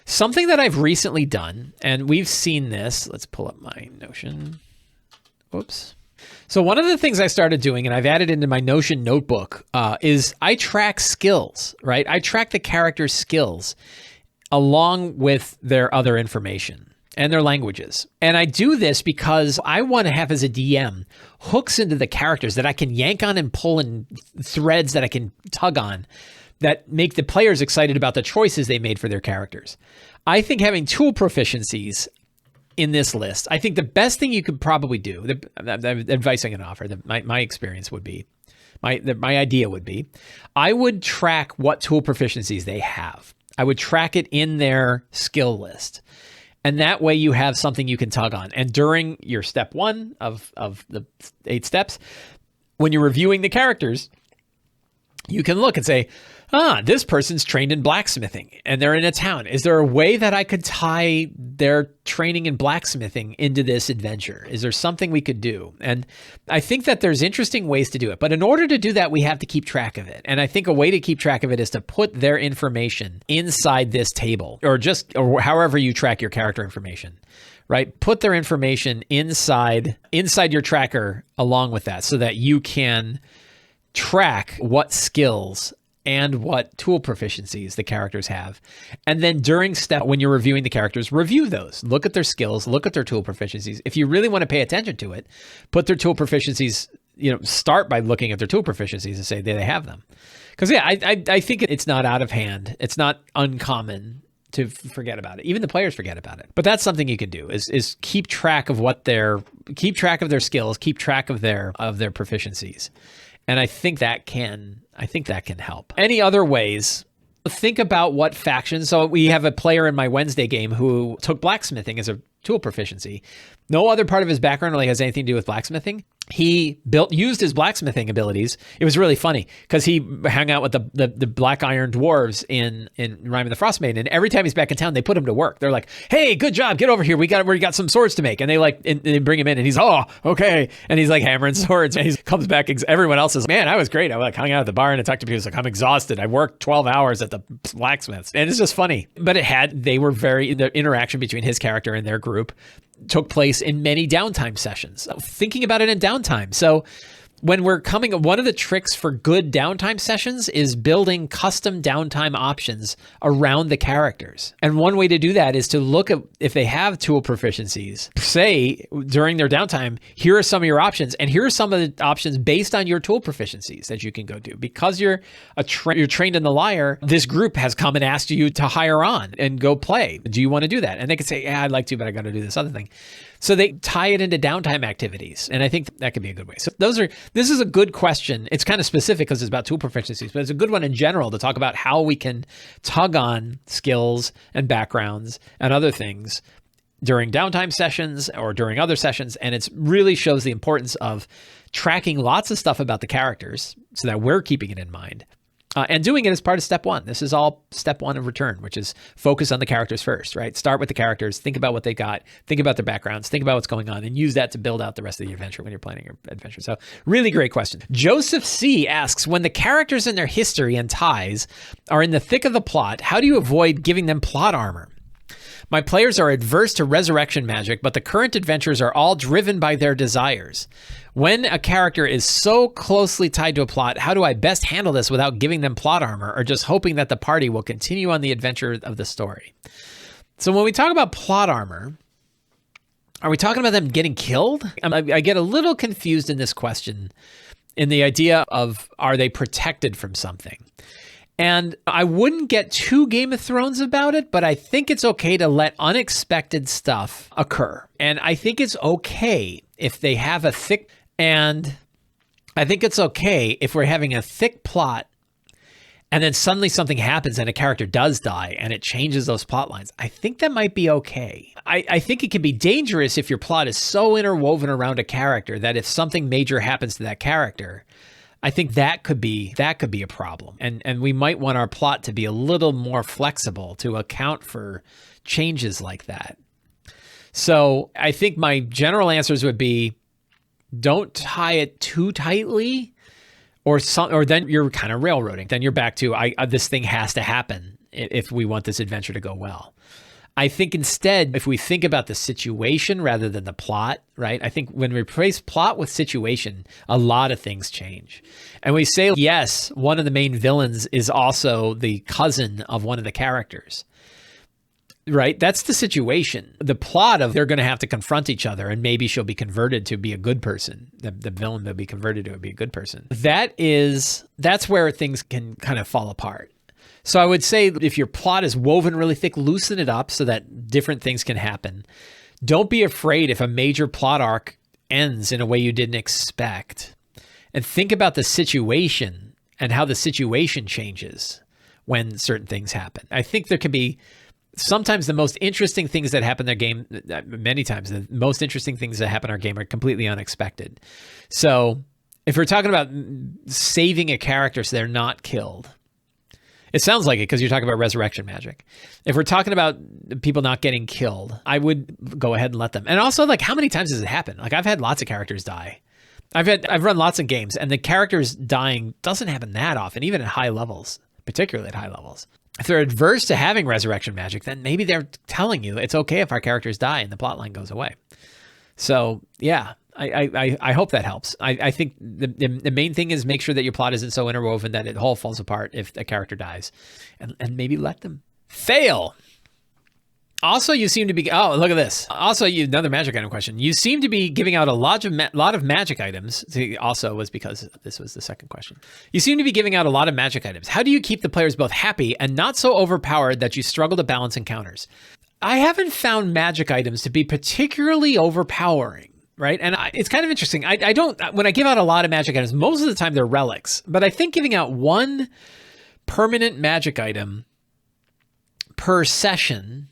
Something that I've recently done, and we've seen this. Let's pull up my Notion. Whoops. So one of the things I started doing, and I've added into my Notion notebook, is I track skills, right? I track the character's skills along with their other information and their languages. And I do this because I want to have, as a DM, hooks into the characters that I can yank on and pull, and threads that I can tug on that make the players excited about the choices they made for their characters. I think having tool proficiencies in this list, I think the best thing you could probably do, the advice I can offer, my experience would be, my idea would be, I would track what tool proficiencies they have. I would track it in their skill list. And that way you have something you can tug on. And during your step 1 of the 8 steps, when you're reviewing the characters, you can look and say, this person's trained in blacksmithing and they're in a town. Is there a way that I could tie their training in blacksmithing into this adventure? Is there something we could do? And I think that there's interesting ways to do it. But in order to do that, we have to keep track of it. And I think a way to keep track of it is to put their information inside this table, or however you track your character information, right? Put their information inside your tracker along with that, so that you can track what skills and what tool proficiencies the characters have. And then during when you're reviewing the characters, review those. Look at their skills, look at their tool proficiencies. If you really want to pay attention to it, put their tool proficiencies, start by looking at their tool proficiencies and say, do they have them? Because I think it's not out of hand. It's not uncommon to forget about it. Even the players forget about it. But that's something you can do, is keep track of their skills, keep track of their proficiencies. And I think that can help. Any other ways? Think about what factions. So we have a player in my Wednesday game who took blacksmithing as a tool proficiency. No other part of his background really has anything to do with blacksmithing. He used his blacksmithing abilities. It was really funny because he hung out with the black iron dwarves in Rime of the Frostmaiden, and every time he's back in town, they put him to work. They're like, "Hey, good job, get over here. We got some swords to make." And they bring him in, and he's, "Oh, okay." And he's like hammering swords, and he comes back. Everyone else is, "Man, I was great. I hung out at the bar and talked to people." He's like, "I'm exhausted. I worked 12 hours at the blacksmiths," and it's just funny. But the interaction between his character and their group took place in many downtime sessions, thinking about it in downtime. So when one of the tricks for good downtime sessions is building custom downtime options around the characters. And one way to do that is to look at if they have tool proficiencies. Say during their downtime, here are some of your options, and here are some of the options based on your tool proficiencies that you can go do. Because you're trained in the lyre, this group has come and asked you to hire on and go play. Do you want to do that? And they could say, "Yeah, I'd like to, but I got to do this other thing." So they tie it into downtime activities. And I think that could be a good way. So this is a good question. It's kind of specific because it's about tool proficiencies, but it's a good one in general to talk about how we can tug on skills and backgrounds and other things during downtime sessions or during other sessions. And it really shows the importance of tracking lots of stuff about the characters so that we're keeping it in mind. And doing it as part of step 1. This is all step 1 of Return, which is focus on the characters first, right? Start with the characters, think about what they got, think about their backgrounds, think about what's going on, and use that to build out the rest of the adventure when you're planning your adventure. So really great question. Joseph C. asks, when the characters and their history and ties are in the thick of the plot, how do you avoid giving them plot armor? My players are adverse to resurrection magic, but the current adventures are all driven by their desires. When a character is so closely tied to a plot, how do I best handle this without giving them plot armor or just hoping that the party will continue on the adventure of the story? So when we talk about plot armor, are we talking about them getting killed? I get a little confused in this question in the idea of, are they protected from something? And I wouldn't get too Game of Thrones about it, but I think it's okay to let unexpected stuff occur. And I think it's okay if they have and I think it's okay if we're having a thick plot and then suddenly something happens and a character does die and it changes those plot lines. I think that might be okay. I think it can be dangerous if your plot is so interwoven around a character that if something major happens to that character, I think that could be a problem. And we might want our plot to be a little more flexible to account for changes like that. So I think my general answers would be, don't tie it too tightly, or then you're kind of railroading. Then you're back to, this thing has to happen if we want this adventure to go well. I think instead, if we think about the situation rather than the plot, right? I think when we replace plot with situation, a lot of things change. And we say, yes, one of the main villains is also the cousin of one of the characters, right? That's the situation. The plot of they're going to have to confront each other and maybe she'll be converted to be a good person. The villain will be converted to be a good person. That's where things can kind of fall apart. So I would say if your plot is woven really thick, loosen it up so that different things can happen. Don't be afraid if a major plot arc ends in a way you didn't expect. And think about the situation and how the situation changes when certain things happen. I think there can be sometimes the most interesting things that happen in their game, many times the most interesting things that happen in our game are completely unexpected. So if we're talking about saving a character so they're not killed, it sounds like it because you're talking about resurrection magic. If we're talking about people not getting killed, I would go ahead and let them. And also, like, how many times does it happen? Like, I've had lots of characters die. I've run lots of games, and the characters dying doesn't happen that often, even at high levels, particularly at high levels. If they're adverse to having resurrection magic, then maybe they're telling you it's okay if our characters die and the plot line goes away. So, yeah. I hope that helps. I think the main thing is make sure that your plot isn't so interwoven that it all falls apart if a character dies, and maybe let them fail. Also, you seem to be, oh, look at this. Also, another magic item question. You seem to be giving out a lot of magic items. Also was because this was the second question. You seem to be giving out a lot of magic items. How do you keep the players both happy and not so overpowered that you struggle to balance encounters? I haven't found magic items to be particularly overpowering. Right. And it's kind of interesting. When I give out a lot of magic items, most of the time they're relics, but I think giving out one permanent magic item per session,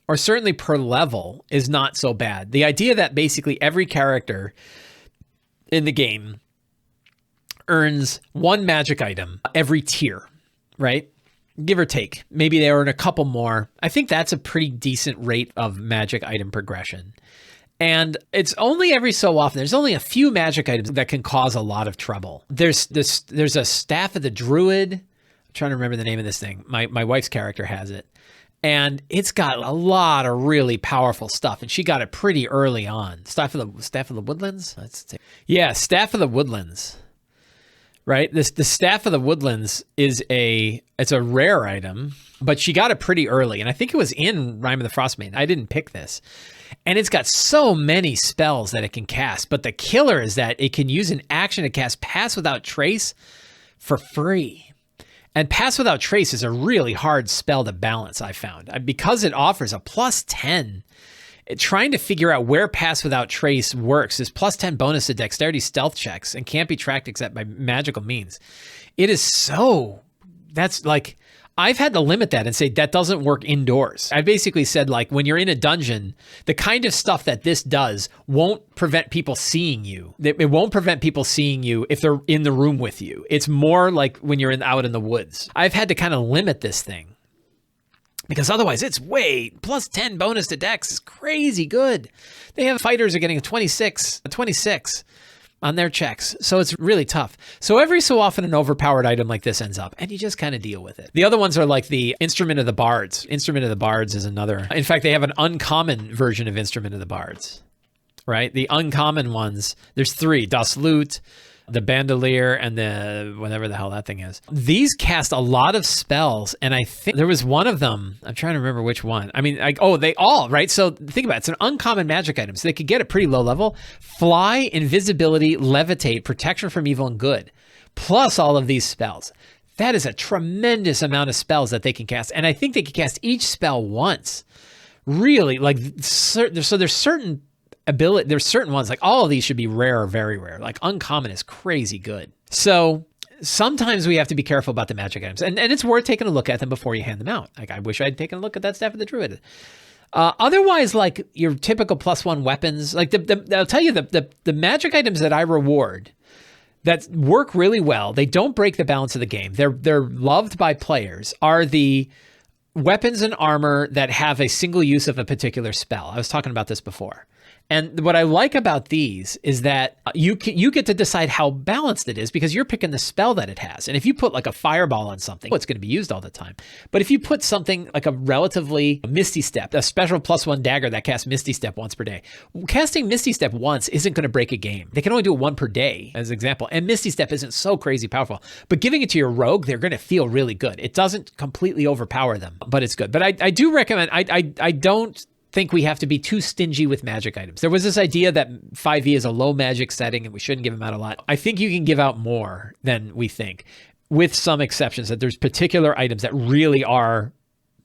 or certainly per level, is not so bad. The idea that basically every character in the game earns one magic item every tier, right? Give or take. Maybe they earn a couple more. I think that's a pretty decent rate of magic item progression. And it's only every so often. There's only a few magic items that can cause a lot of trouble. There's a Staff of the Druid. I'm trying to remember the name of this thing. My wife's character has it. And it's got a lot of really powerful stuff. And she got it pretty early on. Staff of the Woodlands? Yeah, Staff of the Woodlands. Right? The Staff of the Woodlands it's a rare item, but she got it pretty early. And I think it was in Rime of the Frostmaiden. I didn't pick this. And it's got so many spells that it can cast. But the killer is that it can use an action to cast Pass Without Trace for free. And Pass Without Trace is a really hard spell to balance, I found. Because it offers a +10, trying to figure out where Pass Without Trace works is +10 bonus to dexterity stealth checks and can't be tracked except by magical means. That's like, I've had to limit that and say that doesn't work indoors. I basically said, like, when you're in a dungeon, the kind of stuff that this does won't prevent people seeing you. It won't prevent people seeing you if they're in the room with you. It's more like when you're out in the woods. I've had to kind of limit this thing because otherwise it's way +10 bonus to dex is crazy good. They have fighters are getting a 26 on their checks. So it's really tough. So every so often an overpowered item like this ends up and you just kind of deal with it. The other ones are like the Instrument of the Bards. Instrument of the Bards is another. In fact, they have an uncommon version of Instrument of the Bards, right? The uncommon ones, there's 3, Das Lute, the Bandolier, and the whatever the hell that thing is. These cast a lot of spells, and I think there was one of them, I'm trying to remember which one. I mean, they all, right? So think about it. It's an uncommon magic item, so they could get it pretty low level. Fly, invisibility, levitate, protection from evil and good, plus all of these spells. That is a tremendous amount of spells that they can cast, and I think they can cast each spell once. Really, like, so there's certain ability, there's certain ones, like all of these should be rare or very rare. Like uncommon is crazy good. So sometimes we have to be careful about the magic items, and it's worth taking a look at them before you hand them out. Like I wish I'd taken a look at that Staff of the Druid. Otherwise, like your typical +1 weapons, like I'll tell you the magic items that I reward that work really well, they don't break the balance of the game. They're loved by players, are the weapons and armor that have a single use of a particular spell. I was talking about this before. And what I like about these is that you get to decide how balanced it is because you're picking the spell that it has. And if you put like a fireball on something, it's going to be used all the time. But if you put something like a relatively Misty Step, a special +1 dagger that casts Misty Step once per day, casting Misty Step once isn't going to break a game. They can only do it one per day as an example. And Misty Step isn't so crazy powerful. But giving it to your rogue, they're going to feel really good. It doesn't completely overpower them, but it's good. But I do recommend, I don't think we have to be too stingy with magic items. There was this idea that 5e is a low magic setting and we shouldn't give them out a lot. I think you can give out more than we think, with some exceptions, that there's particular items that really are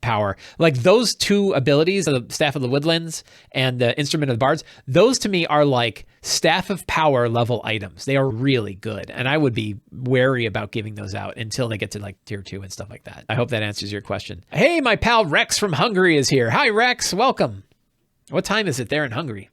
power. Like those two abilities, the Staff of the Woodlands and the Instrument of the Bards, those to me are like Staff of Power level items. They are really good. And I would be wary about giving those out until they get to like tier 2 and stuff like that. I hope that answers your question. Hey, my pal Rex from Hungary is here. Hi, Rex. Welcome. What time is it there in Hungary?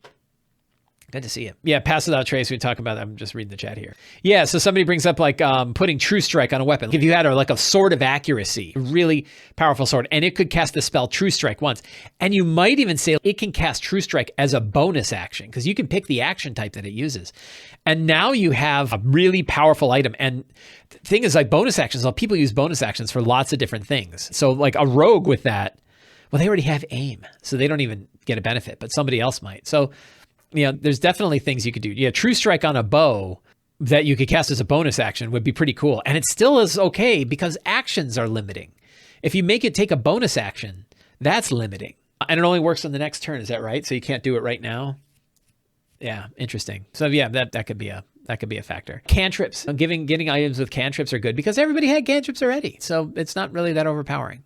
Good to see you. Yeah, pass it out, Trace. We talk about that. I'm just reading the chat here. Yeah, so somebody brings up like putting True Strike on a weapon. If you had like a Sword of Accuracy, a really powerful sword, and it could cast the spell True Strike once. And you might even say it can cast True Strike as a bonus action because you can pick the action type that it uses. And now you have a really powerful item. And the thing is, like bonus actions, well, people use bonus actions for lots of different things. So like a rogue with that, well, they already have aim, so they don't even get a benefit, but somebody else might. So there's definitely things you could do. Yeah, True Strike on a bow that you could cast as a bonus action would be pretty cool. And it still is okay because actions are limiting. If you make it take a bonus action, that's limiting. And it only works on the next turn, is that right? So you can't do it right now? Yeah, interesting. So yeah, that could be a factor. Cantrips. Getting items with cantrips are good because everybody had cantrips already. So it's not really that overpowering.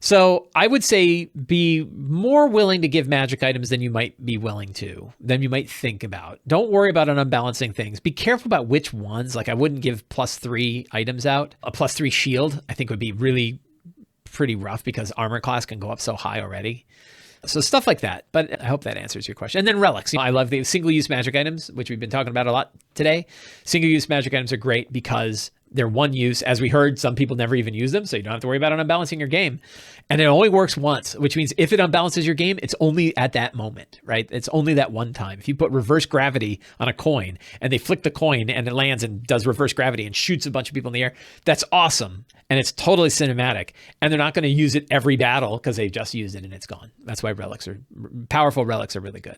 So I would say be more willing to give magic items than you might be willing to, than you might think about. Don't worry about unbalancing things. Be careful about which ones. Like I wouldn't give +3 items out. A +3 shield I think would be really pretty rough because armor class can go up so high already. So stuff like that. But I hope that answers your question. And then relics. I love the single-use magic items, which we've been talking about a lot today. Single-use magic items are great because they're one use. As we heard, some people never even use them, so you don't have to worry about unbalancing your game. And it only works once, which means if it unbalances your game, it's only at that moment, right? It's only that one time. If you put reverse gravity on a coin and they flick the coin and it lands and does reverse gravity and shoots a bunch of people in the air, that's awesome. And it's totally cinematic. And they're not going to use it every battle because they just used it and it's gone. That's why powerful relics are really good.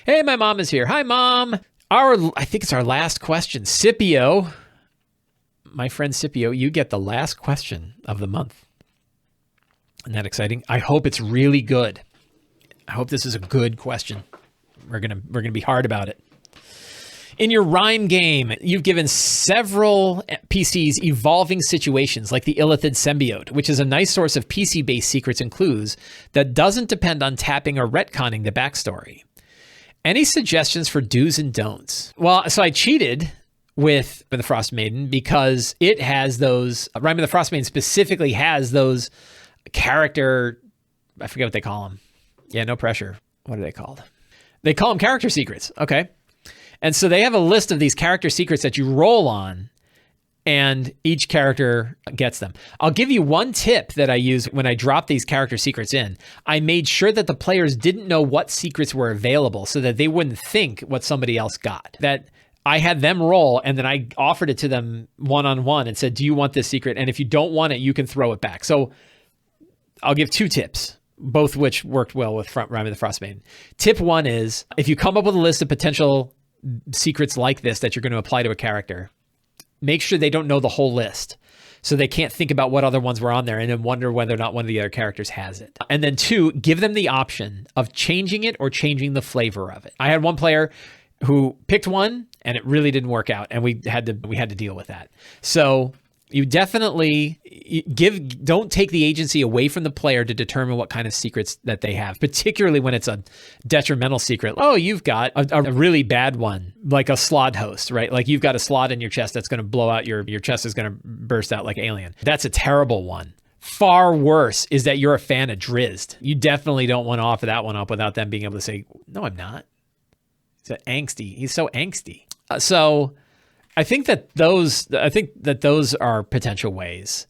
Hey, my mom is here. Hi, Mom. I think it's our last question. Scipio. My friend Scipio, you get the last question of the month. Isn't that exciting? I hope it's really good. I hope this is a good question. We're gonna be hard about it. In your rhyme game, you've given several PCs evolving situations like the Illithid Symbiote, which is a nice source of PC-based secrets and clues that doesn't depend on tapping or retconning the backstory. Any suggestions for do's and don'ts? Well, so I cheated with the Frost Maiden because it has those, Rime of the Frost Maiden specifically has those character, I forget what they call them. Yeah, no pressure. What are they called? They call them character secrets. Okay. And so they have a list of these character secrets that you roll on and each character gets them. I'll give you one tip that I use when I drop these character secrets in. I made sure that the players didn't know what secrets were available so that they wouldn't think what somebody else got. That I had them roll and then I offered it to them one-on-one and said, do you want this secret? And if you don't want it, you can throw it back. So I'll give 2 tips, both which worked well with Rime of the Frost Maiden. Tip 1 is if you come up with a list of potential secrets like this that you're going to apply to a character, make sure they don't know the whole list so they can't think about what other ones were on there and then wonder whether or not one of the other characters has it. And then 2, give them the option of changing it or changing the flavor of it. I had one player who picked one and it really didn't work out and we had to deal with that. So you definitely don't take the agency away from the player to determine what kind of secrets that they have, particularly when it's a detrimental secret. Oh, you've got a really bad one, like a slot host, right? Like you've got a slot in your chest that's going to blow out, your chest is going to burst out like Alien. That's a terrible one. Far worse is that you're a fan of Drizzt. You definitely don't want to offer that one up without them being able to say, no, I'm not. He's so angsty. So I think that those are potential ways.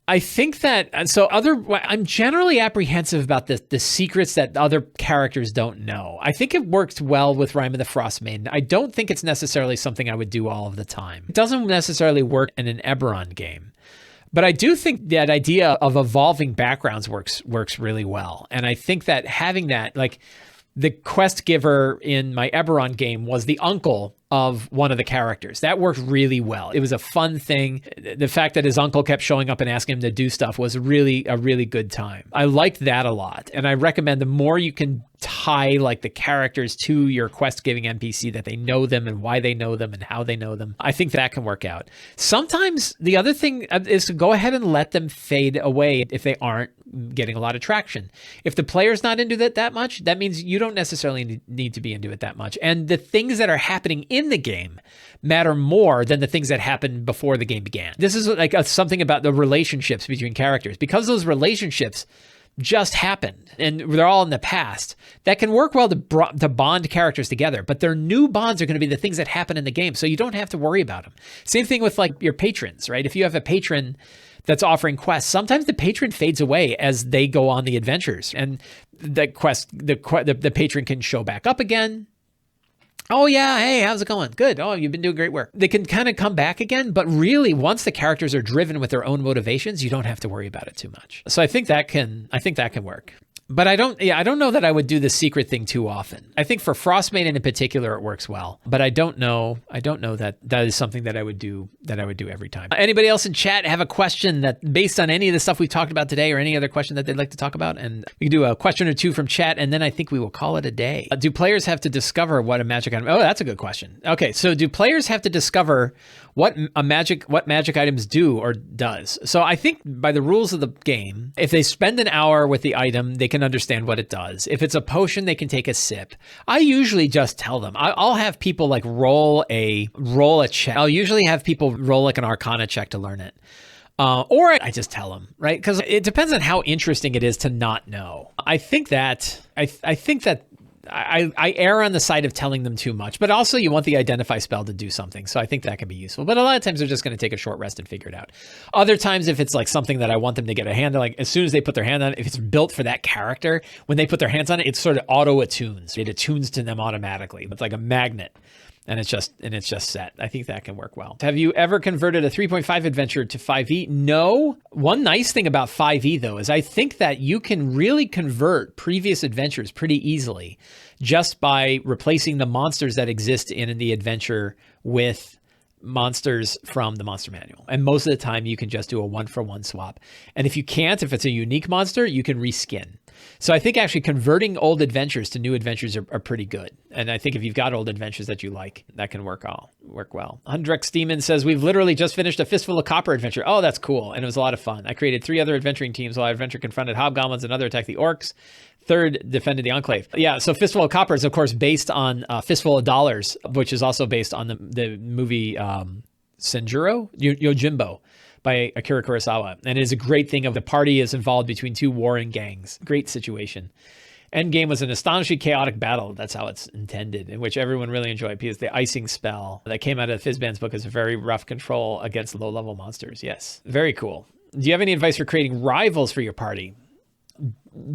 I think that, I'm generally apprehensive about the secrets that other characters don't know. I think it worked well with Rime of the Frost Maiden. I don't think it's necessarily something I would do all of the time. It doesn't necessarily work in an Eberron game. But I do think that idea of evolving backgrounds works really well. And I think that having that, like the quest giver in my Eberron game was the uncle of one of the characters. That worked really well. It was a fun thing. The fact that his uncle kept showing up and asking him to do stuff was really a really good time. I liked that a lot. And I recommend the more you can tie like the characters to your quest giving NPC, that they know them and why they know them and how they know them, I think that can work out. Sometimes the other thing is to go ahead and let them fade away if they aren't getting a lot of traction. If the player's not into that much, that means you don't necessarily need to be into it that much. And the things that are happening in the game matter more than the things that happened before the game began. This is like something about the relationships between characters. Because those relationships just happened and they're all in the past, that can work well to bond characters together, but their new bonds are going to be the things that happen in the game, so you don't have to worry about them. Same thing with like your patrons, right? If you have a patron that's offering quests, sometimes the patron fades away as they go on the adventures, and the patron can show back up again. Oh yeah, hey, how's it going? Good. Oh, you've been doing great work. They can kind of come back again, but really once the characters are driven with their own motivations, you don't have to worry about it too much. So I think that can work. But I don't know that I would do the secret thing too often. I think for Frostmaiden in particular, it works well, but I don't know that is something that I would do every time. Anybody else in chat have a question that based on any of the stuff we've talked about today, or any other question that they'd like to talk about? And we can do a question or two from chat, and then I think we will call it a day. Do players have to discover what a magic item? Oh, that's a good question. Okay, so do players have to discover what magic items do or does? So I think by the rules of the game, if they spend an hour with the item, they can understand what it does. If it's a potion, they can take a sip. I usually just tell them. I'll have people like roll a check. I'll usually have people roll like an Arcana check to learn it. Or I just tell them, right? Because it depends on how interesting it is to not know. I think that I err on the side of telling them too much, but also you want the identify spell to do something. So I think that can be useful, but a lot of times they're just going to take a short rest and figure it out. Other times, if it's like something that I want them to get a hand on, like as soon as they put their hand on it, if it's built for that character, when they put their hands on it, it sort of auto attunes. It attunes to them automatically. It's like a magnet. And it's just set. I think that can work well. Have you ever converted a 3.5 adventure to 5e? No. One nice thing about 5e though is I think that you can really convert previous adventures pretty easily just by replacing the monsters that exist in the adventure with monsters from the monster manual. And most of the time you can just do a 1-for-1 swap. And if you can't, if it's a unique monster, you can reskin. So I think actually converting old adventures to new adventures are pretty good. And I think if you've got old adventures that you like, that can work well. Hundrex Demon says, we've literally just finished a Fistful of Copper adventure. Oh, that's cool. And it was a lot of fun. I created 3 other adventuring teams while our adventure confronted hobgoblins, another attacked the orcs, 3rd defended the enclave. Yeah, so Fistful of Copper is of course based on Fistful of Dollars, which is also based on the movie Senjuro Yojimbo by Akira Kurosawa. And it is a great thing of the party is involved between 2 warring gangs. Great situation. Endgame was an astonishingly chaotic battle. That's how it's intended, in which everyone really enjoyed, because the icing spell that came out of Fizban's book is a very rough control against low-level monsters. Yes, very cool. Do you have any advice for creating rivals for your party?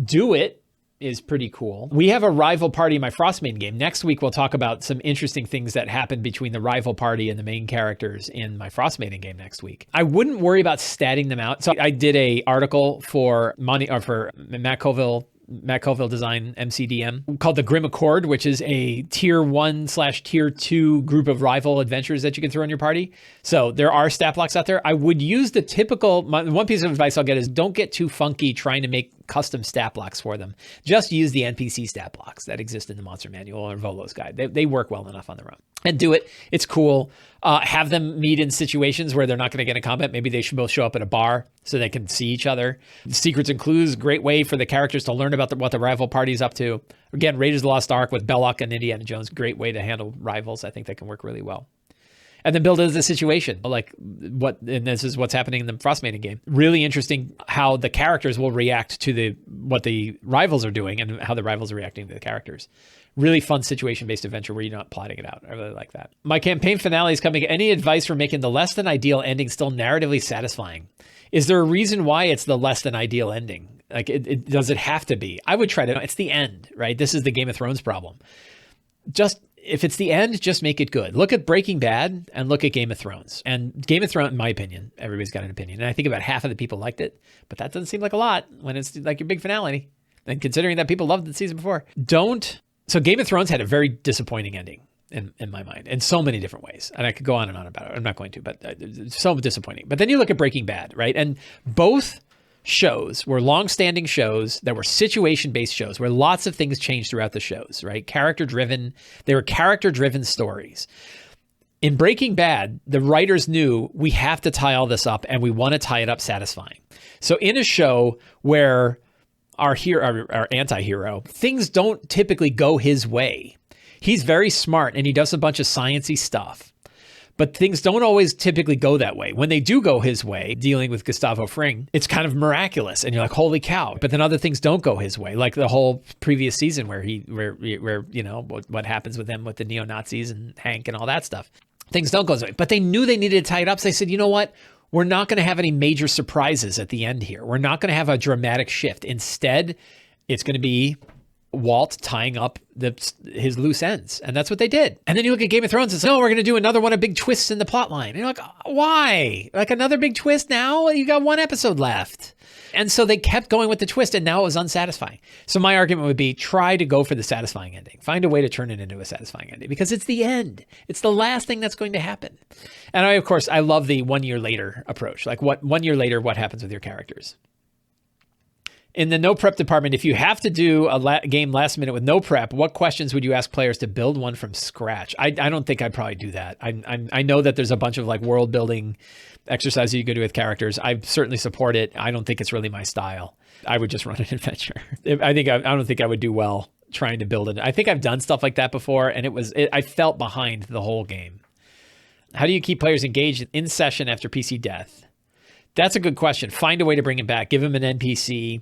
Do it. Is pretty cool. We have a rival party in my Frostmaiden game. Next week, we'll talk about some interesting things that happen between the rival party and the main characters in my Frostmaiden game next week. I wouldn't worry about statting them out. So I did a article for Matt Colville Design MCDM called the Grim Accord, which is a tier 1/tier 2 group of rival adventures that you can throw in your party. So there are stat blocks out there. I would use the typical, one piece of advice I'll get is don't get too funky trying to make custom stat blocks for them. Just use the NPC stat blocks that exist in the Monster Manual or Volo's Guide. They work well enough on their own. And do it. It's cool. Have them meet in situations where they're not going to get in combat. Maybe they should both show up at a bar so they can see each other. Secrets and Clues, great way for the characters to learn about what the rival party's up to. Again, Raiders of the Lost Ark with Belloc and Indiana Jones, great way to handle rivals. I think that can work really well. And then build it as a situation, and this is what's happening in the Frostmaiden game. Really interesting how the characters will react to what the rivals are doing and how the rivals are reacting to the characters. Really fun situation-based adventure where you're not plotting it out. I really like that. My campaign finale is coming. Any advice for making the less than ideal ending still narratively satisfying? Is there a reason why it's the less than ideal ending? Like, does it have to be? I would try to, it's the end, right? This is the Game of Thrones problem. Just, if it's the end, just make it good. Look at Breaking Bad and look at Game of Thrones. And Game of Thrones, in my opinion, everybody's got an opinion. And I think about half of the people liked it, but that doesn't seem like a lot when it's like your big finale. And considering that people loved the season before. So Game of Thrones had a very disappointing ending. In my mind, in so many different ways. And I could go on and on about it. I'm not going to, but it's so disappointing. But then you look at Breaking Bad, right? And both shows were long-standing shows that were situation-based shows where lots of things changed throughout the shows, right? Character-driven. They were character-driven stories. In Breaking Bad, the writers knew we have to tie all this up and we want to tie it up satisfying. So in a show where our anti-hero, things don't typically go his way. He's very smart and he does a bunch of sciencey stuff, but things don't always typically go that way. When they do go his way, dealing with Gustavo Fring, it's kind of miraculous and you're like, holy cow. But then other things don't go his way, like the whole previous season where you know, what happens with him with the neo-Nazis and Hank and all that stuff. Things don't go his way, but they knew they needed to tie it up. So they said, you know what? We're not going to have any major surprises at the end here. We're not going to have a dramatic shift. Instead, it's going to be Walt tying up his loose ends. And that's what they did. And then you look at Game of Thrones and say, no, we're going to do another one of big twists in the plot line. And you're like, why? Like another big twist now? You got one episode left. And so they kept going with the twist and now it was unsatisfying. So my argument would be try to go for the satisfying ending. Find a way to turn it into a satisfying ending because it's the end. It's the last thing that's going to happen. And I love the 1 year later approach. Like 1 year later, what happens with your characters? In the no prep department, if you have to do a game last minute with no prep, what questions would you ask players to build one from scratch? I don't think I'd probably do that. I know that there's a bunch of like world building exercises you could do with characters. I certainly support it. I don't think it's really my style. I would just run an adventure. I don't think I would do well trying to build it. I think I've done stuff like that before, and I felt behind the whole game. How do you keep players engaged in session after PC death? That's a good question. Find a way to bring him back. Give him an NPC.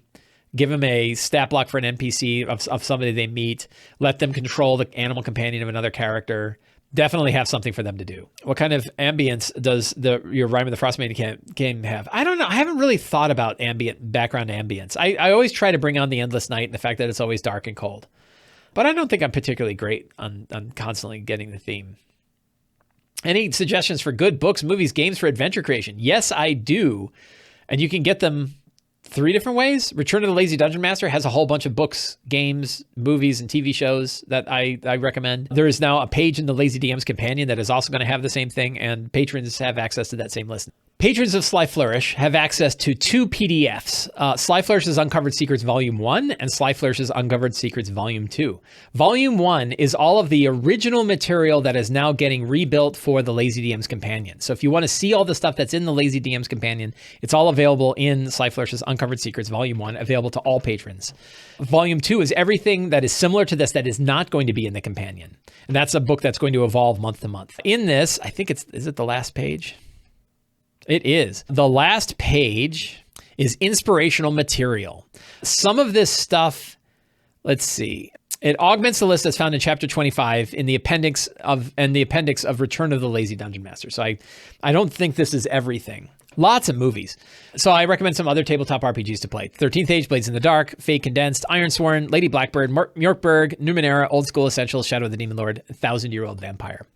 Give them a stat block for an NPC of somebody they meet. Let them control the animal companion of another character. Definitely have something for them to do. What kind of ambience does your Rime of the Frostmaiden game have? I don't know. I haven't really thought about background ambience. I always try to bring on the Endless Night and the fact that it's always dark and cold. But I don't think I'm particularly great on constantly getting the theme. Any suggestions for good books, movies, games for adventure creation? Yes, I do. And you can get them 3 different ways. Return of the Lazy Dungeon Master has a whole bunch of books, games, movies, and TV shows that I recommend. There is now a page in the Lazy DM's Companion that is also going to have the same thing, and patrons have access to that same list. Patrons of Sly Flourish have access to 2 PDFs, Sly Flourish's Uncovered Secrets Volume 1 and Sly Flourish's Uncovered Secrets Volume 2. Volume 1 is all of the original material that is now getting rebuilt for the Lazy DM's Companion. So if you want to see all the stuff that's in the Lazy DM's Companion, it's all available in Sly Flourish's Uncovered Secrets Volume 1, available to all patrons. Volume 2 is everything that is similar to this that is not going to be in the Companion. And that's a book that's going to evolve month to month. In this, I think is it the last page? It is. The last page is inspirational material. Some of this stuff, let's see. It augments the list that's found in chapter 25 in the appendix of Return of the Lazy Dungeon Master. So I don't think this is everything. Lots of movies. So I recommend some other tabletop RPGs to play. 13th Age, Blades in the Dark, Fate Condensed, Ironsworn, Lady Blackbird, Mjorkberg, Numenera, Old School Essentials, Shadow of the Demon Lord, 1,000-Year-Old Vampire.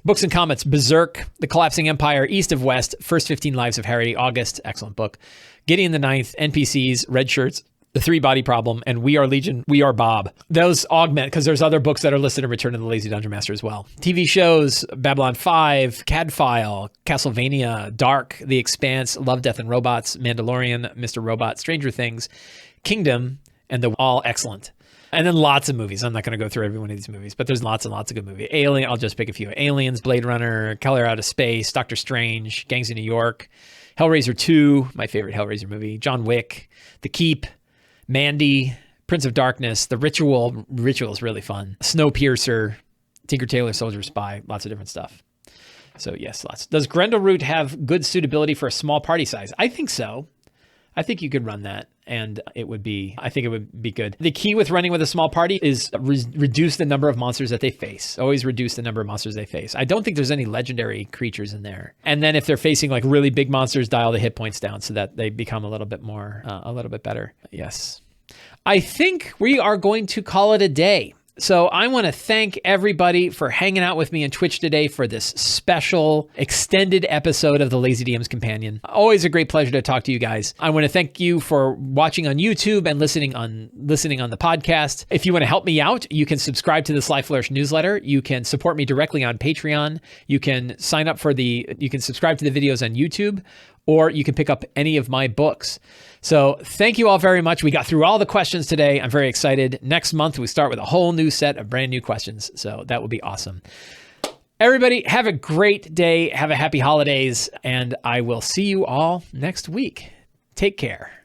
Books and comments: Berserk, The Collapsing Empire, East of West, First 15 Lives of Harry, August, excellent book. Gideon the Ninth, NPCs, Red Shirts, The 3-Body Problem, and We Are Legion, We Are Bob. Those augment, because there's other books that are listed in Return of the Lazy Dungeon Master as well. TV shows: Babylon 5, Cadfile, Castlevania, Dark, The Expanse, Love, Death, and Robots, Mandalorian, Mr. Robot, Stranger Things, Kingdom, and The All Excellent. And then lots of movies. I'm not going to go through every one of these movies, but there's lots and lots of good movies. Alien, I'll just pick a few. Aliens, Blade Runner, Color Out of Space, Doctor Strange, Gangs of New York, Hellraiser 2, my favorite Hellraiser movie, John Wick, The Keep, Mandy, Prince of Darkness, The Ritual. Ritual is really fun. Snowpiercer, Tinker Tailor Soldier Spy, lots of different stuff. So yes, lots. Does Grendleroot have good suitability for a small party size? I think so. I think you could run that. And I think it would be good. The key with running with a small party is reduce the number of monsters that they face. Always reduce the number of monsters they face. I don't think there's any legendary creatures in there. And then if they're facing like really big monsters, dial the hit points down so that they become a little bit more, a little bit better. Yes. I think we are going to call it a day. So I want to thank everybody for hanging out with me on Twitch today for this special extended episode of the Lazy DM's Companion. Always a great pleasure to talk to you guys. I want to thank you for watching on YouTube and listening on the podcast. If you want to help me out, you can subscribe to the Sly Flourish newsletter. You can support me directly on Patreon. You can you can subscribe to the videos on YouTube, or you can pick up any of my books. So thank you all very much. We got through all the questions today. I'm very excited. Next month, we start with a whole new set of brand new questions. So that will be awesome. Everybody, have a great day. Have a happy holidays. And I will see you all next week. Take care.